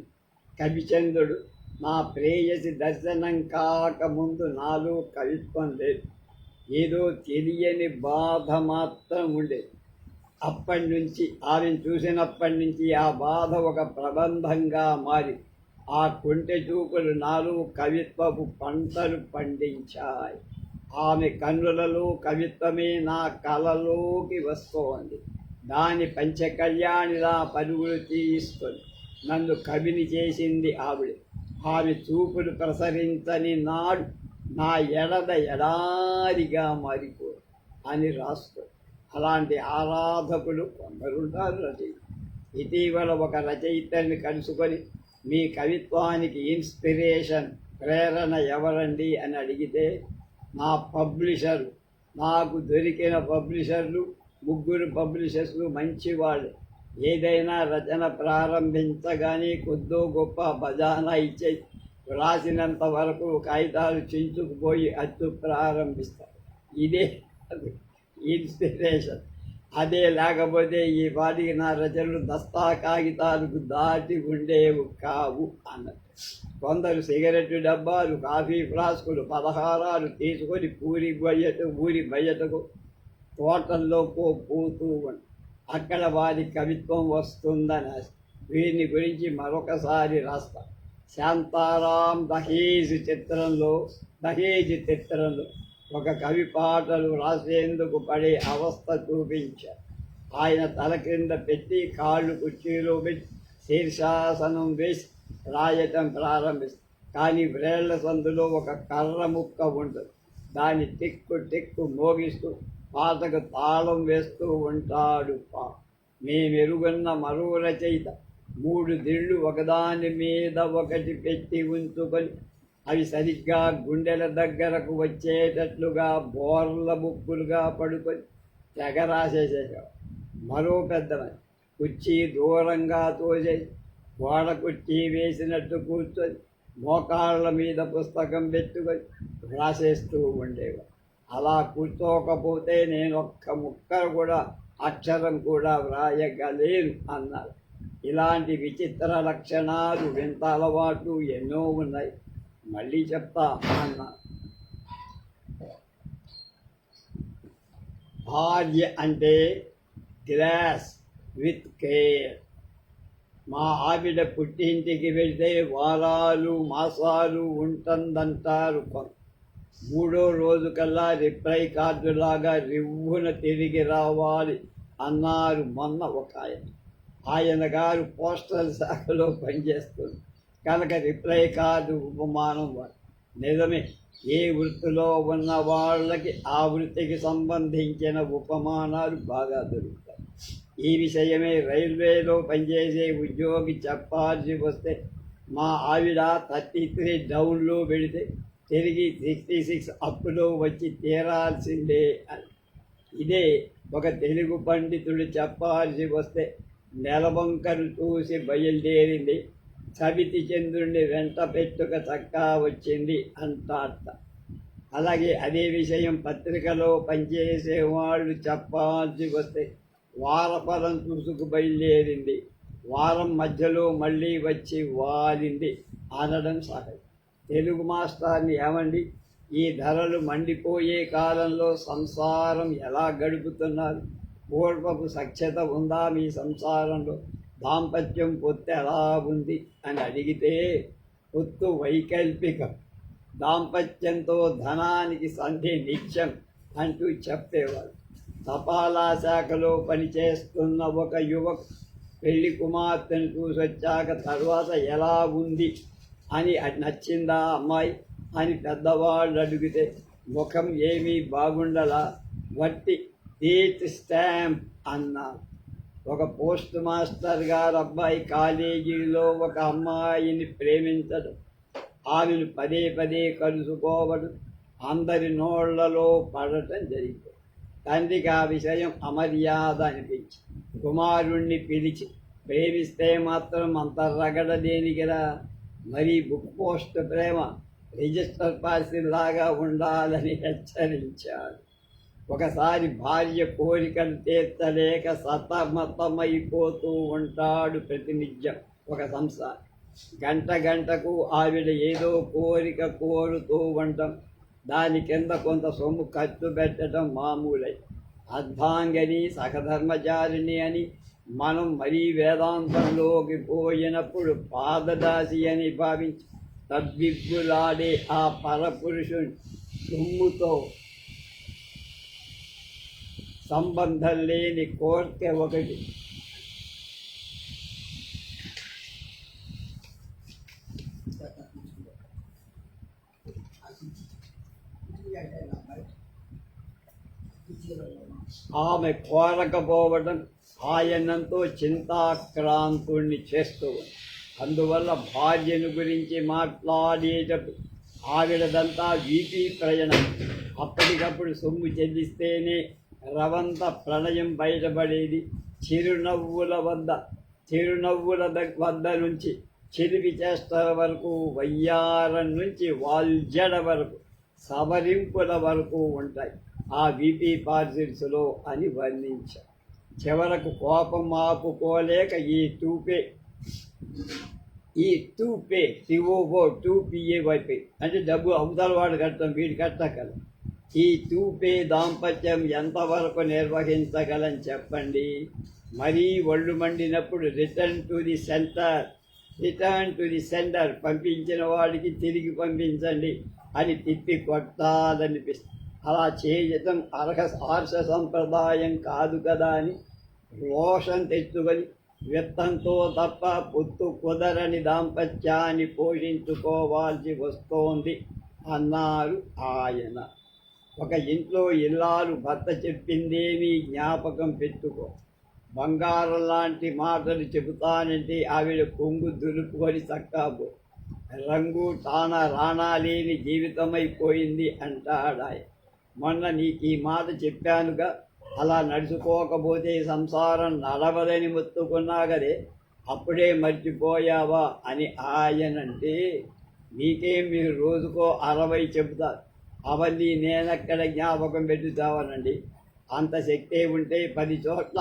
కవిచంద్రుడు. నా ప్రేయసి దర్శనం కాకముందు నాలో కవిత్వం లేదు, ఏదో తెలియని బాధ మాత్రం ఉండేది. అప్పటి నుంచి ఆమెను చూసినప్పటి నుంచి ఆ బాధ ఒక ప్రబంధంగా మారి ఆ కొంటె చూపులు నాలో కవిత్వపు పంటలు పండించాయి. ఆమె కన్నులలో కవిత్వమే నా కలలోకి వస్తోంది. దాని పంచకళ్యాణిలా పరుగులు తీయిస్తుంది. నన్ను కవిని చేసింది ఆవిడ. ఆమె చూపులు ప్రసరించని నాడు నా ఎడారిగా మారిపో అని రాస్తుంది. అలాంటి ఆరాధకులు కొందరుంటారు రచయిత. ఇటీవల ఒక రచయితని కలుసుకొని మీ కవిత్వానికి ఇన్స్పిరేషన్, ప్రేరణ ఎవరండి అని అడిగితే నా పబ్లిషరు, నాకు దొరికిన పబ్లిషర్లు 3 పబ్లిషర్లు మంచివాళ్ళు. ఏదైనా రచన ప్రారంభించగానే కొద్దో గొప్ప బజానా ఇచ్చే రాసినంత వరకు కాగితాలు చించుకుపోయి అచ్చు ప్రారంభిస్తారు. ఇదే ఇన్స్పిరేషన్. అదే లేకపోతే ఈ వాటికి నా రచనలు దస్తా కాగితాలకు దాటి ఉండేవి కావు అన్నట్టు. కొందరు సిగరెట్ డబ్బాలు, కాఫీ ఫ్లాస్కులు, పలహారాలు తీసుకొని ఊరి బయటకు తోటల్లో పోతూ ఉంటారు. అక్కడ వారి కవిత్వం వస్తుందని వీరిని గురించి మరొకసారి రాస్తా. శాంతారాం దహేజ్ చిత్రంలో ఒక కవి పాటలు రాసేందుకు పడే అవస్థ చూపించారు. ఆయన తల క్రింద పెట్టి కాళ్ళు కుర్చీలో పెట్టి శీర్షాసనం వేసి రాయటం ప్రారంభిస్తారు. కానీ వ్రేళ్ల సందులో ఒక కర్ర ముక్క ఉంటుంది. దాన్ని టిక్కు మోగిస్తూ పాటకు తాళం వేస్తూ ఉంటాడు. మేమెరుగున్న మరో రచయిత 3 దిళ్ళు ఒకదాని మీద ఒకటి పెట్టి ఉంచుకొని అవి సరిగ్గా గుండెల దగ్గరకు వచ్చేటట్లుగా బోర్ల బుక్కులుగా పడుకొని తెగ రాసేసేసాడు. మరో పెద్దవని కుర్చీ దూరంగా తోసేసి గోడ కుర్చీ వేసినట్టు కూర్చొని మోకాళ్ళ మీద పుస్తకం పెట్టుకొని రాసేస్తూ ఉండేవాడు. అలా కూర్చోకపోతే నేను ఒక్క ముక్క కూడా అక్షరం కూడా వ్రాయగలేను అన్నారు. ఇలాంటి విచిత్ర లక్షణాలు వింత అలవాట్లు ఎన్నో ఉన్నాయి. మళ్ళీ చెప్తా అన్నారు. భార్య అంటే గ్లాస్ విత్ కేర్. మా ఆవిడ పుట్టింటికి వెళ్తే వారాలు మాసాలు ఉంటుందంటారు. 3వ రోజు కల్లా రిప్లై కార్డులాగా రివ్వున తిరిగి రావాలి అన్నారు మొన్న ఒక ఆయన గారు పోస్టల్ శాఖలో పనిచేస్తుంది కనుక రిప్లై కార్డు ఉపమానం వాడు. నిజమే, ఏ వృత్తిలో ఉన్న వాళ్ళకి ఆ వృత్తికి సంబంధించిన ఉపమానాలు బాగా దొరుకుతాయి. ఈ విషయమే రైల్వేలో పనిచేసే ఉద్యోగి చెప్పాల్సి వస్తే మా ఆవిడ 33 డౌన్లో పెడితే తిరిగి 66 అప్పులో వచ్చి తీరాల్సిందే అని. ఇదే ఒక తెలుగు పండితుడు చెప్పాల్సి వస్తే నెలవంకను చూసి బయలుదేరింది, సవితి చంద్రుడిని వెంట పెట్టుక చక్కా వచ్చింది అంటారట. అలాగే అదే విషయం పత్రికలో పనిచేసే వాళ్ళు చెప్పాల్సి వస్తే వారఫలం చూసుకు బయలుదేరింది, వారం మధ్యలో మళ్ళీ వచ్చి వాలింది అనడం సహజం. తెలుగు మాస్టర్ని ఏమండి, ఈ ధరలు మండిపోయే కాలంలో సంసారం ఎలా గడుపుతున్నారు? పూర్వపు సఖ్యత ఉందా మీ సంసారంలో? దాంపత్యం పొత్తు ఎలా ఉంది అని అడిగితే పొత్తు వైకల్పికం, దాంపత్యంతో ధనానికి సంధి నిత్యం అంటూ చెప్పేవారు. తపాలా శాఖలో పనిచేస్తున్న ఒక యువకు పెళ్లి కుమార్తెను చూసొచ్చాక తర్వాత ఎలా ఉంది అని నచ్చిందా అమ్మాయి అని పెద్దవాళ్ళు అడిగితే ముఖం ఏమీ బాగుండలా, వట్టి డేట్ స్టాంప్ అన్నారు. ఒక పోస్ట్ మాస్టర్ గారు అబ్బాయి కాలేజీలో ఒక అమ్మాయిని ప్రేమించడం, ఆమెను పదే కలుసుకోవడం, అందరి నోళ్లలో పడటం జరిగింది. తండ్రికి ఆ విషయం అమర్యాద అనిపించి కుమారుణ్ణి పిలిచి, ప్రేమిస్తే మాత్రం అంత రగడ దేనికిరా, మరీ బుక్ పోస్ట్ ప్రేమ రిజిస్టర్ పార్సిల్లాగా ఉండాలని హెచ్చరించాడు. ఒకసారి భార్య కోరికలు తీర్చలేక సతమతమైపోతూ ఉంటాడు ప్రతినిత్యం ఒక సంసారం. గంటకు ఆవిడ ఏదో కోరిక కోరుతూ ఉండటం, దాని కింద కొంత సొమ్ము ఖర్చు పెట్టడం మామూలై. అర్ధాంగని సహధర్మచారిణి అని మనం మరీ వేదాంతంలోకి పోయినప్పుడు పాదదాసి అని భావించి తబ్బిబ్బులాడే ఆ పరపురుషుని సొమ్ముతో సంబంధం లేని కోరిక ఒకటి. ఆమె కోరకపోవడం ఆయనంతో చింతాక్రాంతుణ్ణి చేస్తూ, అందువల్ల భార్యను గురించి మాట్లాడేటప్పుడు ఆవిడదంతా వీపీ ప్రయాణం. అప్పటికప్పుడు సొమ్ము చెల్లిస్తేనే రవంత ప్రణయం బయటపడేది. చిరునవ్వుల వద్ద నుంచి చిలిపి చేష్టల వరకు, వయ్యారం నుంచి వాల్జడ వరకు, సవరింపుల వరకు ఉంటాయి ఆ వీపీ పార్సిల్స్లో అని వర్ణించారు. చివరకు కోపం ఆపుకోలేక ఈ టూపే సిఓఓ 2PAYP అంటే డబ్బు అవతల వాడు కట్టడం, వీడు కట్టగల. ఈ టూపే దాంపత్యం ఎంతవరకు నిర్వహించగలని చెప్పండి. మరీ ఒళ్ళు మండినప్పుడు return to the centre return to the sender, పంపించిన వాడికి తిరిగి పంపించండి అని తిప్పి కొట్టాలనిపిస్తుంది. అలా చేయటం ఆర్ష సంప్రదాయం కాదు కదా అని రోషం తెచ్చుకొని విత్తంతో తప్ప పొత్తు కుదరని దాంపత్యాన్ని పోషించుకోవాల్సి వస్తోంది అన్నారు ఆయన. ఒక ఇంట్లో ఇల్లాలు భర్త చెప్పిందేమీ జ్ఞాపకం పెట్టుకో, బంగారం లాంటి మాటలు చెబుతానంటే ఆవిడ కొంగు దులుపుకొని చక్కాబో, రంగు రాణా లేని జీవితమైపోయింది అంటాడాయ. మొన్న నీకు ఈ మాట చెప్పానుగా, అలా నడుచుకోకపోతే సంసారం నడవదని మొత్తుకున్నా కదే, అప్పుడే మర్చిపోయావా అని ఆయనంటే, మీకేం మీరు రోజుకో 60 చెబుతారు, అవన్నీ నేనెక్కడ జ్ఞాపకం పెట్టుతావనండి. అంత శక్తి ఉంటే 10 చోట్ల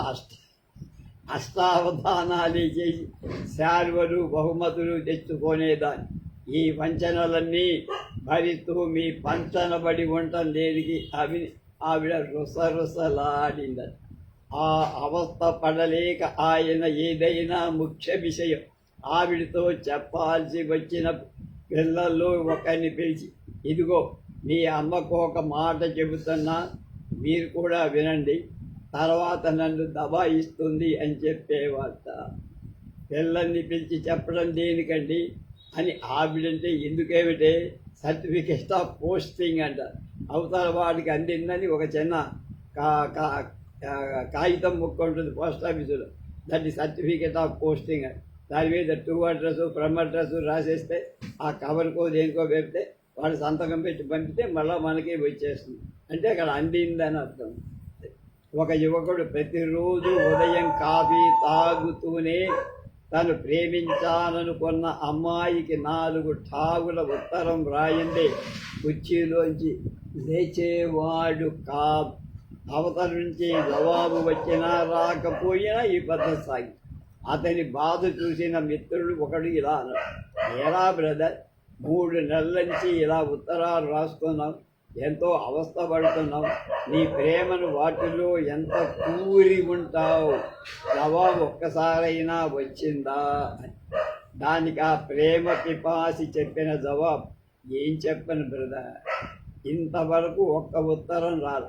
అష్టావధానాలు చేసి శాల్వలు బహుమతులు తెచ్చుకునేదాన్ని. ఈ వంచనలన్నీ భరిస్తూ మీ పంచనబడి ఉండటం లేనికి ఆవిడ రుసరుసలాడిందని. ఆ అవస్థ పడలేక ఆయన ఏదైనా ముఖ్య విషయం ఆవిడతో చెప్పాల్సి వచ్చిన పిల్లల్లో ఒకరిని పిలిచి, ఇదిగో మీ అమ్మకు ఒక మాట చెబుతున్నా, మీరు కూడా వినండి, తర్వాత నన్ను దబాయిస్తుంది అని చెప్పేవాట. పిల్లల్ని పిలిచి చెప్పడం దేనికండి అని ఆవిడంటే, ఎందుకేమిటే, సర్టిఫికేట్ ఆఫ్ పోస్టింగ్ అంట. అవతల వాడికి అందిందని ఒక చిన్న కాగితం ముక్క ఉంటుంది పోస్ట్ ఆఫీసులో, దాన్ని సర్టిఫికేట్ ఆఫ్ పోస్టింగ్ అని. దాని మీద 2 అడ్రస్ ఫ్రమ్ అడ్రస్ రాసేస్తే ఆ కవర్కో దేనికో పెడితే వాడు సంతకం పెట్టి పంపితే మళ్ళీ మనకే వచ్చేస్తుంది. అంటే అక్కడ అందిందని అర్థం. ఒక యువకుడు ప్రతిరోజు ఉదయం కాఫీ తాగుతూనే తను ప్రేమించాలనుకున్న అమ్మాయికి 4 ఠాగుల ఉత్తరం రాయిందే కుర్చీలోంచి లేచేవాడు కాదు. అవతల నుంచి జవాబు వచ్చినా రాకపోయినా ఈ పద్ధతి సాగి. అతని బాధ చూసిన మిత్రుడు ఒకడు ఇలా అన్నాడు, ఏరా బ్రదర్, 3 నెలల నుంచి ఇలా ఉత్తరాలు రాస్తున్నావు, ఎంతో అవస్థపడుతున్నావు, నీ ప్రేమను వాటిలో ఎంత కూరి ఉంటావు, జవాబు ఒక్కసారైనా వచ్చిందా అని. దానికి ఆ ప్రేమ పిపాసి చెప్పిన జవాబు, ఏం చెప్పను బ్రదర్, ఇంతవరకు ఒక్క ఉత్తరం రాదు.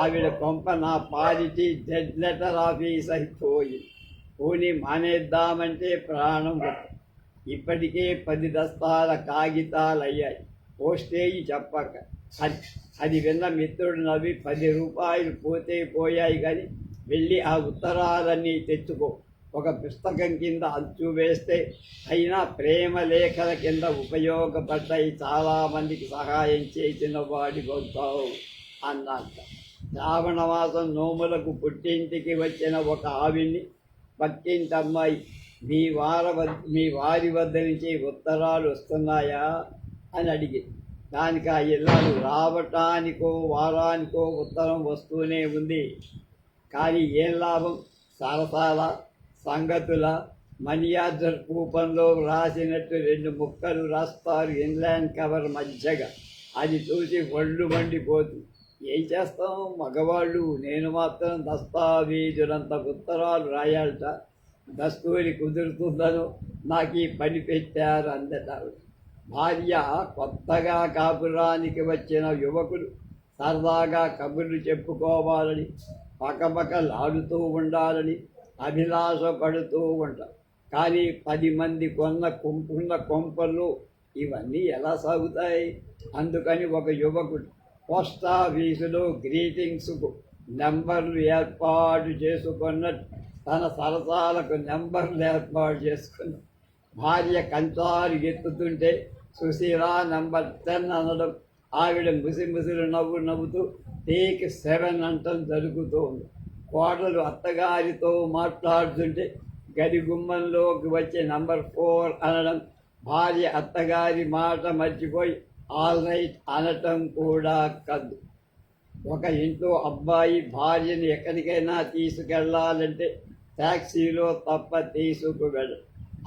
ఆవిడ కొంప నా పాలిటీ డెడ్ లెటర్ ఆఫీస్ అయిపోయి, పోనీ మానేద్దామంటే ప్రాణం గొప్ప. ఇప్పటికే 10 దస్తాల కాగితాలు అయ్యాయి, పోస్టేజీ చెప్పక. అది విన్న మిత్రుడు నవ్వి, 10 రూపాయలు పోతే పోయాయి కానీ వెళ్ళి ఆ ఉత్తరాలన్నీ తెచ్చుకో, ఒక పుస్తకం కింద అంచు వేస్తే అయినా ప్రేమ లేఖల కింద ఉపయోగపడ్డాయి, చాలామందికి సహాయం చేసిన వాడి అవుతావు అన్నట్ట. శ్రావణ మాసం నోములకు పుట్టింటికి వచ్చిన ఒక ఆవిడ్ని పక్కింటి అమ్మాయి, మీ వారి వద్ద నుంచి ఉత్తరాలు వస్తున్నాయా అని అడిగింది. దానికి ఆ ఇల్లాలు, రావటానికో వారానికో ఉత్తరం వస్తూనే ఉంది, కానీ ఏం లాభం, సరసాల సంగతుల మనీ ఆర్డర్ కూపంలో రాసినట్టు 2 ముక్కలు రాస్తారు ఇన్లాండ్ కవర్ మధ్యగా. అది చూసి ఒళ్ళు మండిపోతుంది. ఏం చేస్తాం మగవాళ్ళు, నేను మాత్రం దస్తావేజులంత ఉత్తరాలు రాయాలట, దస్తూరి కుదురుతుందనో నాకు ఈ పని పెట్టారు అందటారు. భార్య కొత్తగా కాపురానికి వచ్చిన యువకుడు సరదాగా కబుర్లు చెప్పుకోవాలని, పకపకలాడుతూ ఉండాలని అభిలాష పడుతూ ఉంటాం. కానీ 10 మంది ఉన్న కొంపల్లో ఇవన్నీ ఎలా సాగుతాయి? అందుకని ఒక యువకుడు పోస్టాఫీసులో గ్రీటింగ్స్కు నెంబర్లు ఏర్పాటు చేసుకున్నట్టు తన సరసాలకు నెంబర్లు ఏర్పాటు చేసుకుని భార్య కంచాలు ఎత్తుతుంటే సుశీల నంబర్ 10 అనడం, ఆవిడ ముసిముసిలు నవ్వుతూ టేక్ 7 అంటం జరుగుతోంది. కోడలు అత్తగారితో మాట్లాడుతుంటే గది గుమ్మంలోకి వచ్చే నంబర్ 4 అనడం, భార్య అత్తగారి మాట మర్చిపోయి ఆల్ రైట్ అనటం కూడా కద్దు. ఒక ఇంట్లో అబ్బాయి భార్యని ఎక్కడికైనా తీసుకెళ్ళాలంటే ట్యాక్సీలో తప్ప తీసుకువెళ్ళడు.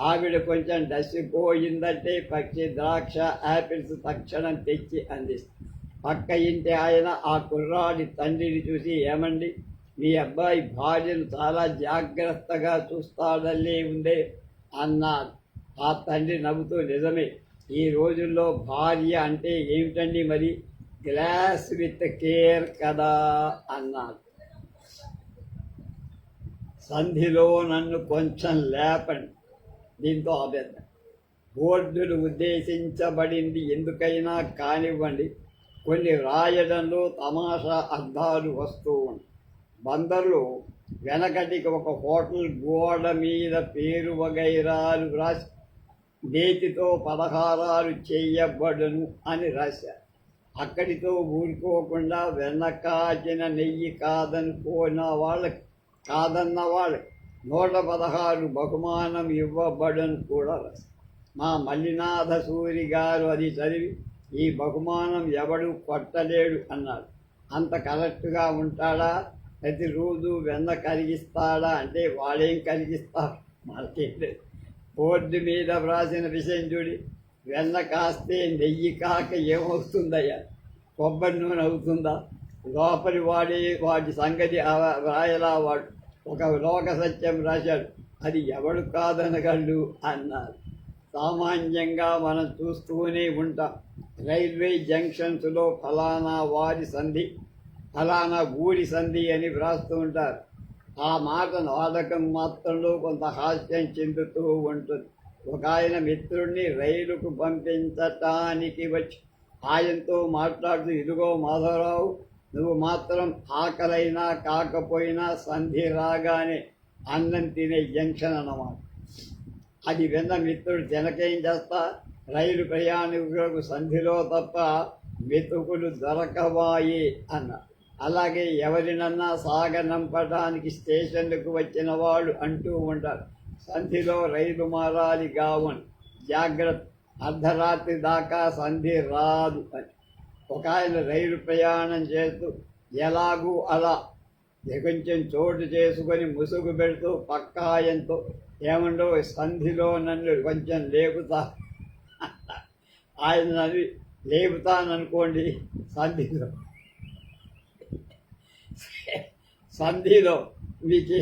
ఆవిడ కొంచెం డసిపోయిందంటే పక్షి ద్రాక్ష యాపిల్స్ తక్షణం తెచ్చి అందిస్తుంది. పక్క ఇంటి ఆయన ఆ కుర్రాడి తండ్రిని చూసి, ఏమండి మీ అబ్బాయి భార్యను చాలా జాగ్రత్తగా చూస్తాడల్లే ఉందే అన్నాడు. ఆ తండ్రి నవ్వుతూ, నిజమే, ఈ రోజుల్లో భార్య అంటే ఏమిటండి మరి, గ్లాస్ విత్ కేర్ కదా అన్నాడు. సంధిలో నన్ను కొంచెం లేపండి. దీంతో ఆపేద్దాం. బోర్డులు ఉద్దేశించబడింది ఎందుకైనా కానివ్వండి, కొన్ని వ్రాయడంలో తమాషా అర్థాలు వస్తూ ఉంటాయి. బందర్లో వెనకటికి ఒక హోటల్ గోడ మీద పేరు వగైరాలు రాసి నేతితో పలహారాలు చేయబడును అని రాశారు. అక్కడితో ఊరుకోకుండా వెనకాచిన నెయ్యి కాదన్న వాళ్ళకి 116 బహుమానం ఇవ్వబడను కూడా రాశారు. మా మల్లినాథ సూరి గారు అది చదివి, ఈ బహుమానం ఎవడు కొట్టలేడు అన్నాడు. అంత కరెక్ట్గా ఉంటాడా? ప్రతిరోజు వెన్న కరిగిస్తాడా అంటే వాడేం కరిగిస్తాడు, మనకేం లేదు. బోర్డు మీద వ్రాసిన విషయం చూడి, వెన్న కాస్తే నెయ్యి కాక ఏమవుతుందయ్యా, కొబ్బరి నూనె అవుతుందా? లోపలి వాడి సంగతి వ్రాయలా. వాడు ఒక లోక సత్యం రాశాడు, అది ఎవడు కాదనగలడు అన్నారు. సామాన్యంగా మనం చూస్తూనే ఉంటాం, రైల్వే జంక్షన్స్లో ఫలానా ఊరి సంధి అని వ్రాస్తూ ఉంటారు. ఆ మాట వాడకం మాత్రంలో కొంత హాస్యం చెందుతూ ఉంటుంది. ఒక ఆయన మిత్రుడిని రైలుకు పంపించటానికి వచ్చి ఆయనతో మాట్లాడుతూ, ఇదిగో మాధవరావు, నువ్వు మాత్రం ఆకలైనా కాకపోయినా సంధి రాగానే అన్నం తినే జంక్షన్ అన్నమాట. అది విన్న మిత్రుడు, తినకేం చేస్తా, రైలు ప్రయాణికులకు సంధిలో తప్ప మెతుకులు దొరకవాయి అన్న. అలాగే ఎవరినన్నా సాగనంపడానికి స్టేషన్లకు వచ్చిన వాళ్ళు అంటూ ఉంటారు, సంధిలో రైలు మారాలి గావని, జాగ్రత్త, అర్ధరాత్రి దాకా సంధి రాదు అని. ఒక ఆయన రైలు ప్రయాణం చేస్తూ ఎలాగూ అలా కొంచెం చోటు చేసుకొని ముసుగు పెడుతూ పక్క ఆయనతో, ఏమండో సంధిలో నన్ను కొంచెం లేపుతా. ఆయన నన్ను లేపుతాననుకోండి, సంధిలో మీకు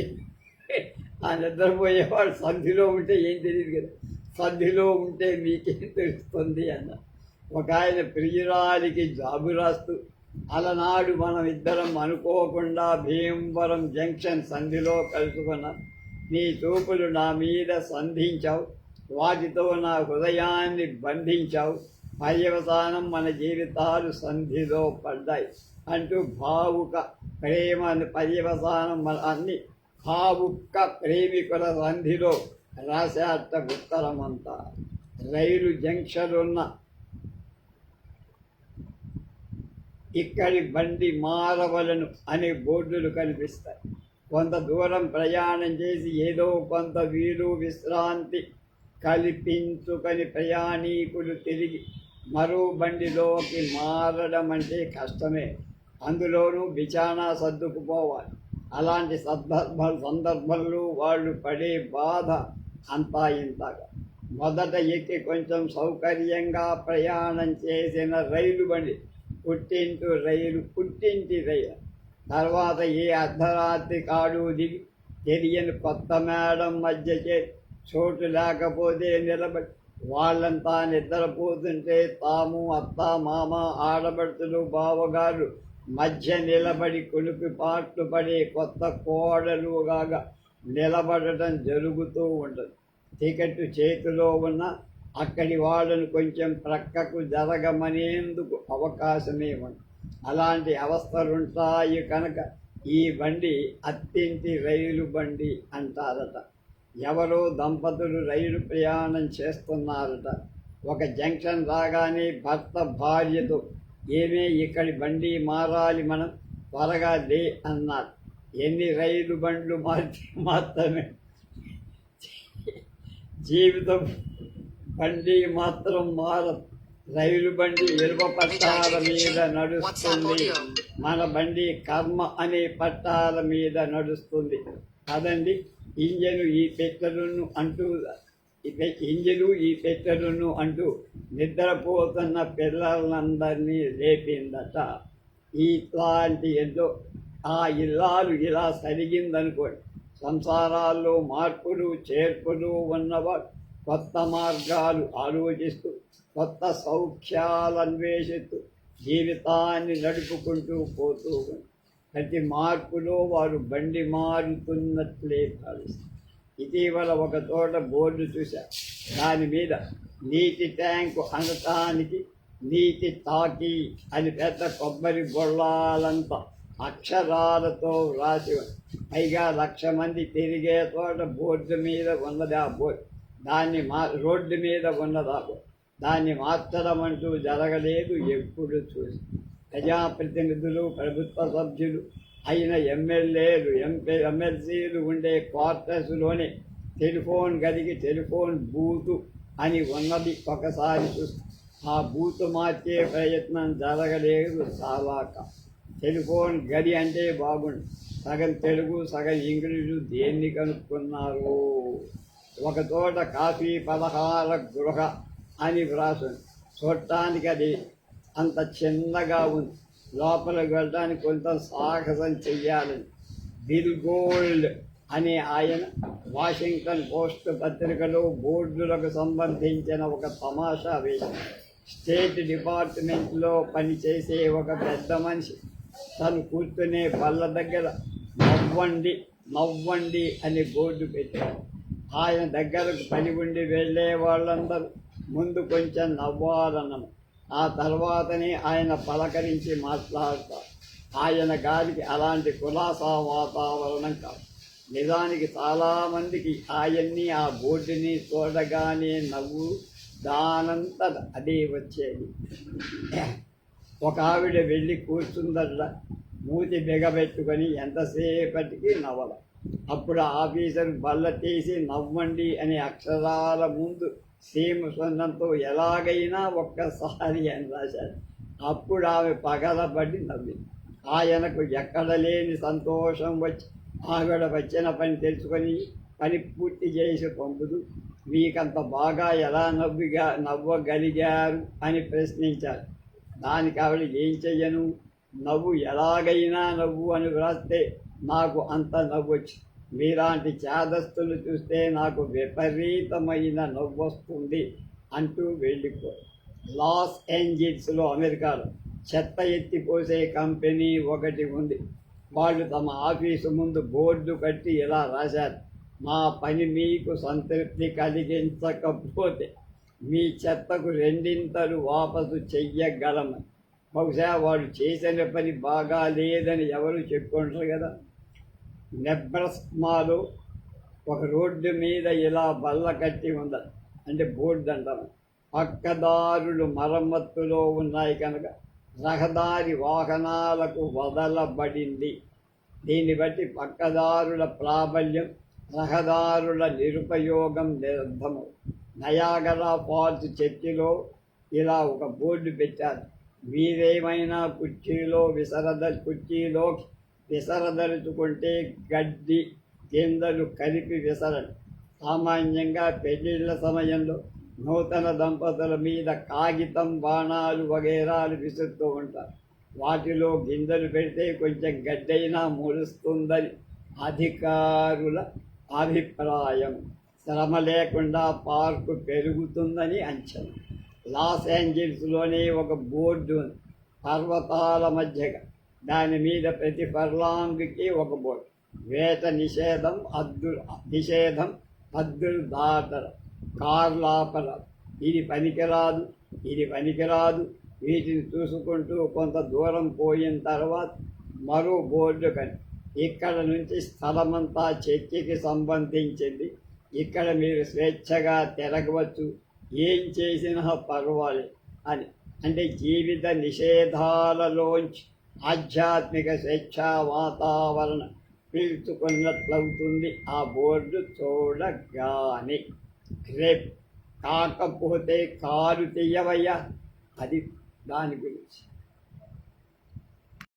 ఆ నిద్రపోయేవాడు సంధిలో ఉంటే ఏం తెలియదు కదా, సంధిలో ఉంటే మీకేం తెలుస్తుంది అన్న. ఒక ఆయన ప్రియురాలికి జాబు రాస్తూ, అలనాడు మనం ఇద్దరం అనుకోకుండా భీమవరం జంక్షన్ సంధిలో కలుసుకున్నాం. నీ చూపులు నా మీద సంధించావు, వాటితో నా హృదయాన్ని బంధించావు, పర్యవసానం మన జీవితాలు సంధిలో పడ్డాయి అంటూ భావుక ప్రేమ పర్యవసానం మన అన్ని భావుక ప్రేమికుల సంధిలో రాశాట ఉత్తరమంతా. రైలు జంక్షన్ ఉన్న ఇక్కడి బండి మారవలను అనే బోర్డులు కనిపిస్తాయి. కొంత దూరం ప్రయాణం చేసి ఏదో కొంత వీలు విశ్రాంతి కల్పించుకొని ప్రయాణికులు తిరిగి మరో బండిలోకి మారడం అంటే కష్టమే. అందులోనూ బిచానా సర్దుకుపోవాలి. అలాంటి సందర్భంలో వాళ్ళు పడే బాధ అంతా ఇంతగా. మొదట ఎక్కి కొంచెం సౌకర్యంగా ప్రయాణం చేసిన రైలు బండి పుట్టింటి రైలు. తర్వాత ఏ అర్ధరాత్రి కాడు దిగి తెలియని కొత్త మేడం మధ్య చోటు లేకపోతే నిలబడి వాళ్ళంతా నిద్రపోతుంటే తాము అత్త మామ ఆడబడుతులు బావగారు మధ్య నిలబడి కులిపి పాట్లు పడే కొత్త కోడలుగా నిలబడటం జరుగుతూ ఉంటుంది. టికెట్ చేతిలో ఉన్న అక్కడి వాళ్ళను కొంచెం ప్రక్కకు జరగమనేందుకు అవకాశమే ఉంది. అలాంటి అవస్థలుంటాయి కనుక ఈ బండి అత్తింటి రైలు బండి అంటారట. ఎవరో దంపతులు రైలు ప్రయాణం చేస్తున్నారట. ఒక జంక్షన్ రాగానే భర్త భార్యతో, ఏమే ఇక్కడి బండి మారాలి, మనం త్వరగా లే అన్నారు. ఎన్ని రైలు బండ్లు మాత్రమే, జీవితం బండి మాత్రం మారదు. రైలు బండి ఇనుప పట్టాల మీద నడుస్తుంది, మన బండి కర్మ అనే పట్టాల మీద నడుస్తుంది కదండి. ఇంజను ఈ పెట్టెలను అంటూ నిద్రపోతున్న పిల్లలందరినీ లేపిందట. ఇట్లాంటి ఎంతో ఆ ఇల్లాలు ఇలా సరిగిందనుకోండి. సంసారాల్లో మార్పులు చేర్పులు ఉన్నవాడు కొత్త మార్గాలు ఆలోచిస్తూ కొత్త సౌఖ్యాలు అన్వేషిస్తూ జీవితాన్ని నడుపుకుంటూ పోతూ ఉంది. ప్రతి మార్పులో వారు బండి మారుతున్నట్లే భావిస్తారు. ఇటీవల ఒక చోట బోర్డు చూశారు. దాని మీద నీటి ట్యాంకు అనటానికి నీటి తాకి అని పెద్ద కొబ్బరి బొళ్ళాలంతా అక్షరాలతో వ్రాసి ఉంది. పైగా 1,00,000 మంది తిరిగే చోట బోర్డు మీద ఉన్నది ఆ బోర్డు. రోడ్డు మీద ఉన్నది ఆ బోర్డు. దాన్ని మార్చడం అంటూ జరగలేదు ఎప్పుడు చూసి. ప్రజాప్రతినిధులు, ప్రభుత్వ సభ్యులు అయిన ఎమ్మెల్యేలు, ఎమ్మెల్సీలు ఉండే క్వార్టర్స్లోనే టెలిఫోన్ గదికి టెలిఫోన్ బూతు అని ఉన్నది. ఒకసారి చూసి ఆ బూతు మార్చే ప్రయత్నం జరగలేదు చాలా. టెలిఫోన్ గది అంటే బాగుండు. సగం తెలుగు సగం ఇంగ్లీషు దేన్ని కనుక్కున్నారు. ఒక చోట కాఫీ పలహార గృహ అని వ్రాసింది. చూడటానికి అది అంత చిన్నగా ఉంది. లోపలికి వెళ్ళడానికి కొంత సాహసం చెయ్యాలని బిల్ గోల్డ్ అనే ఆయన వాషింగ్టన్ పోస్ట్ పత్రికలో బోర్డులకు సంబంధించిన ఒక తమాషా వేసి, స్టేట్ డిపార్ట్మెంట్లో పనిచేసే ఒక పెద్ద మనిషి తను కూర్చునే బల్ల దగ్గర నవ్వండి అని బోర్డు పెట్టారు. ఆయన దగ్గరకు పని ఉండి వెళ్ళే వాళ్ళందరూ ముందు కొంచెం నవ్వాలన్నము. ఆ తర్వాతనే ఆయన పలకరించి మాట్లాడతారు. ఆయన గారికి అలాంటి కులాసా వాతావరణం కాదు. నిజానికి చాలామందికి ఆయన్ని ఆ బోర్డుని చూడగానే నవ్వు దానంత అదే వచ్చేది. ఒక ఆవిడ వెళ్ళి కూర్చుందల్లా మూతి బిగబెట్టుకొని ఎంతసేపటికి నవ్వల. అప్పుడు ఆఫీసర్ బల్ల తీసి నవ్వండి అనే అక్షరాల ముందు సీమ సున్నంతో ఎలాగైనా ఒక్కసారి అని రాశారు. అప్పుడు ఆమె పగలబడి నవ్వింది. ఆయనకు ఎక్కడ లేని సంతోషం వచ్చి ఆవిడ వచ్చిన పని తెలుసుకొని పని పూర్తి చేసి పంపుతూ, మీకంత బాగా ఎలా నవ్వగలిగారు అని ప్రశ్నించారు. దానికి ఆవిడ ఏం చెయ్యను, నవ్వు ఎలాగైనా నవ్వు అని వ్రాస్తే నాకు అంత నవ్వొచ్చు. మీలాంటి చేదస్తులు చూస్తే నాకు విపరీతమైన నవ్వు వస్తుంది అంటూ వెళ్ళిపోయి. లాస్ ఏంజల్స్లో అమెరికాలో చెత్త ఎత్తిపోసే కంపెనీ ఒకటి ఉంది. వాళ్ళు తమ ఆఫీసు ముందు బోర్డు కట్టి ఇలా రాశారు: మా పని మీకు సంతృప్తి కలిగించకపోతే మీ చెత్తకు 2 వాపసు చెయ్యగలమని. బహుశా వాళ్ళు చేసిన పని బాగా లేదని ఎవరు చెప్పుకుంటారు కదా. నెబ్రాస్కాలో ఒక రోడ్డు మీద ఇలా బల్ల కట్టి ఉందని, అంటే బోర్డు అంటారు. పక్కదారులు మరమ్మతులో ఉన్నాయి కనుక రహదారి వాహనాలకు వదలబడింది. దీన్ని బట్టి పక్కదారుల ప్రాబల్యం, రహదారుల నిరుపయోగం నిర్ధము. నయాగరా ఫాల్స్ చర్చిలో ఇలా ఒక బోర్డు పెట్టారు: మీరేమైనా కుర్చీలోకి విసరదలుచుకుంటే గడ్డి కిందలు కలిపి విసరండి. సామాన్యంగా పెళ్ళిళ్ళ సమయంలో నూతన దంపతుల మీద కాగితం, బాణాలు వగైరాలు విసురుతూ ఉంటారు. వాటిలో గింజలు పెడితే కొంచెం గడ్డైనా మొలుస్తుందని అధికారుల అభిప్రాయం. శ్రమ లేకుండా పార్కు పెరుగుతుందని అంచనా. లాస్ ఏంజల్స్లోనే ఒక బోర్డు ఉంది, పర్వతాల మధ్యగా. దాని మీద ప్రతి ఫర్లాంగ్కి ఒక బోర్డు: వేట నిషేధం, హద్దులు దాటడం, కార్లాపల, ఇది పనికిరాదు. వీటిని చూసుకుంటూ కొంత దూరం పోయిన తర్వాత మరో బోర్డు కని, ఇక్కడ నుంచి స్థలమంతా చర్చికి సంబంధించింది, ఇక్కడ మీరు స్వేచ్ఛగా తిరగవచ్చు, ఏం చేసినా పర్వాలేదు అని. అంటే జీవిత నిషేధాలలోంచి ఆధ్యాత్మిక స్వేచ్ఛా వాతావరణం పీల్చుకున్నట్లవుతుంది ఆ బోర్డు చూడగానే. రేపు కాకపోతే కారు తీయవయ్యా, అది దాని గురించి.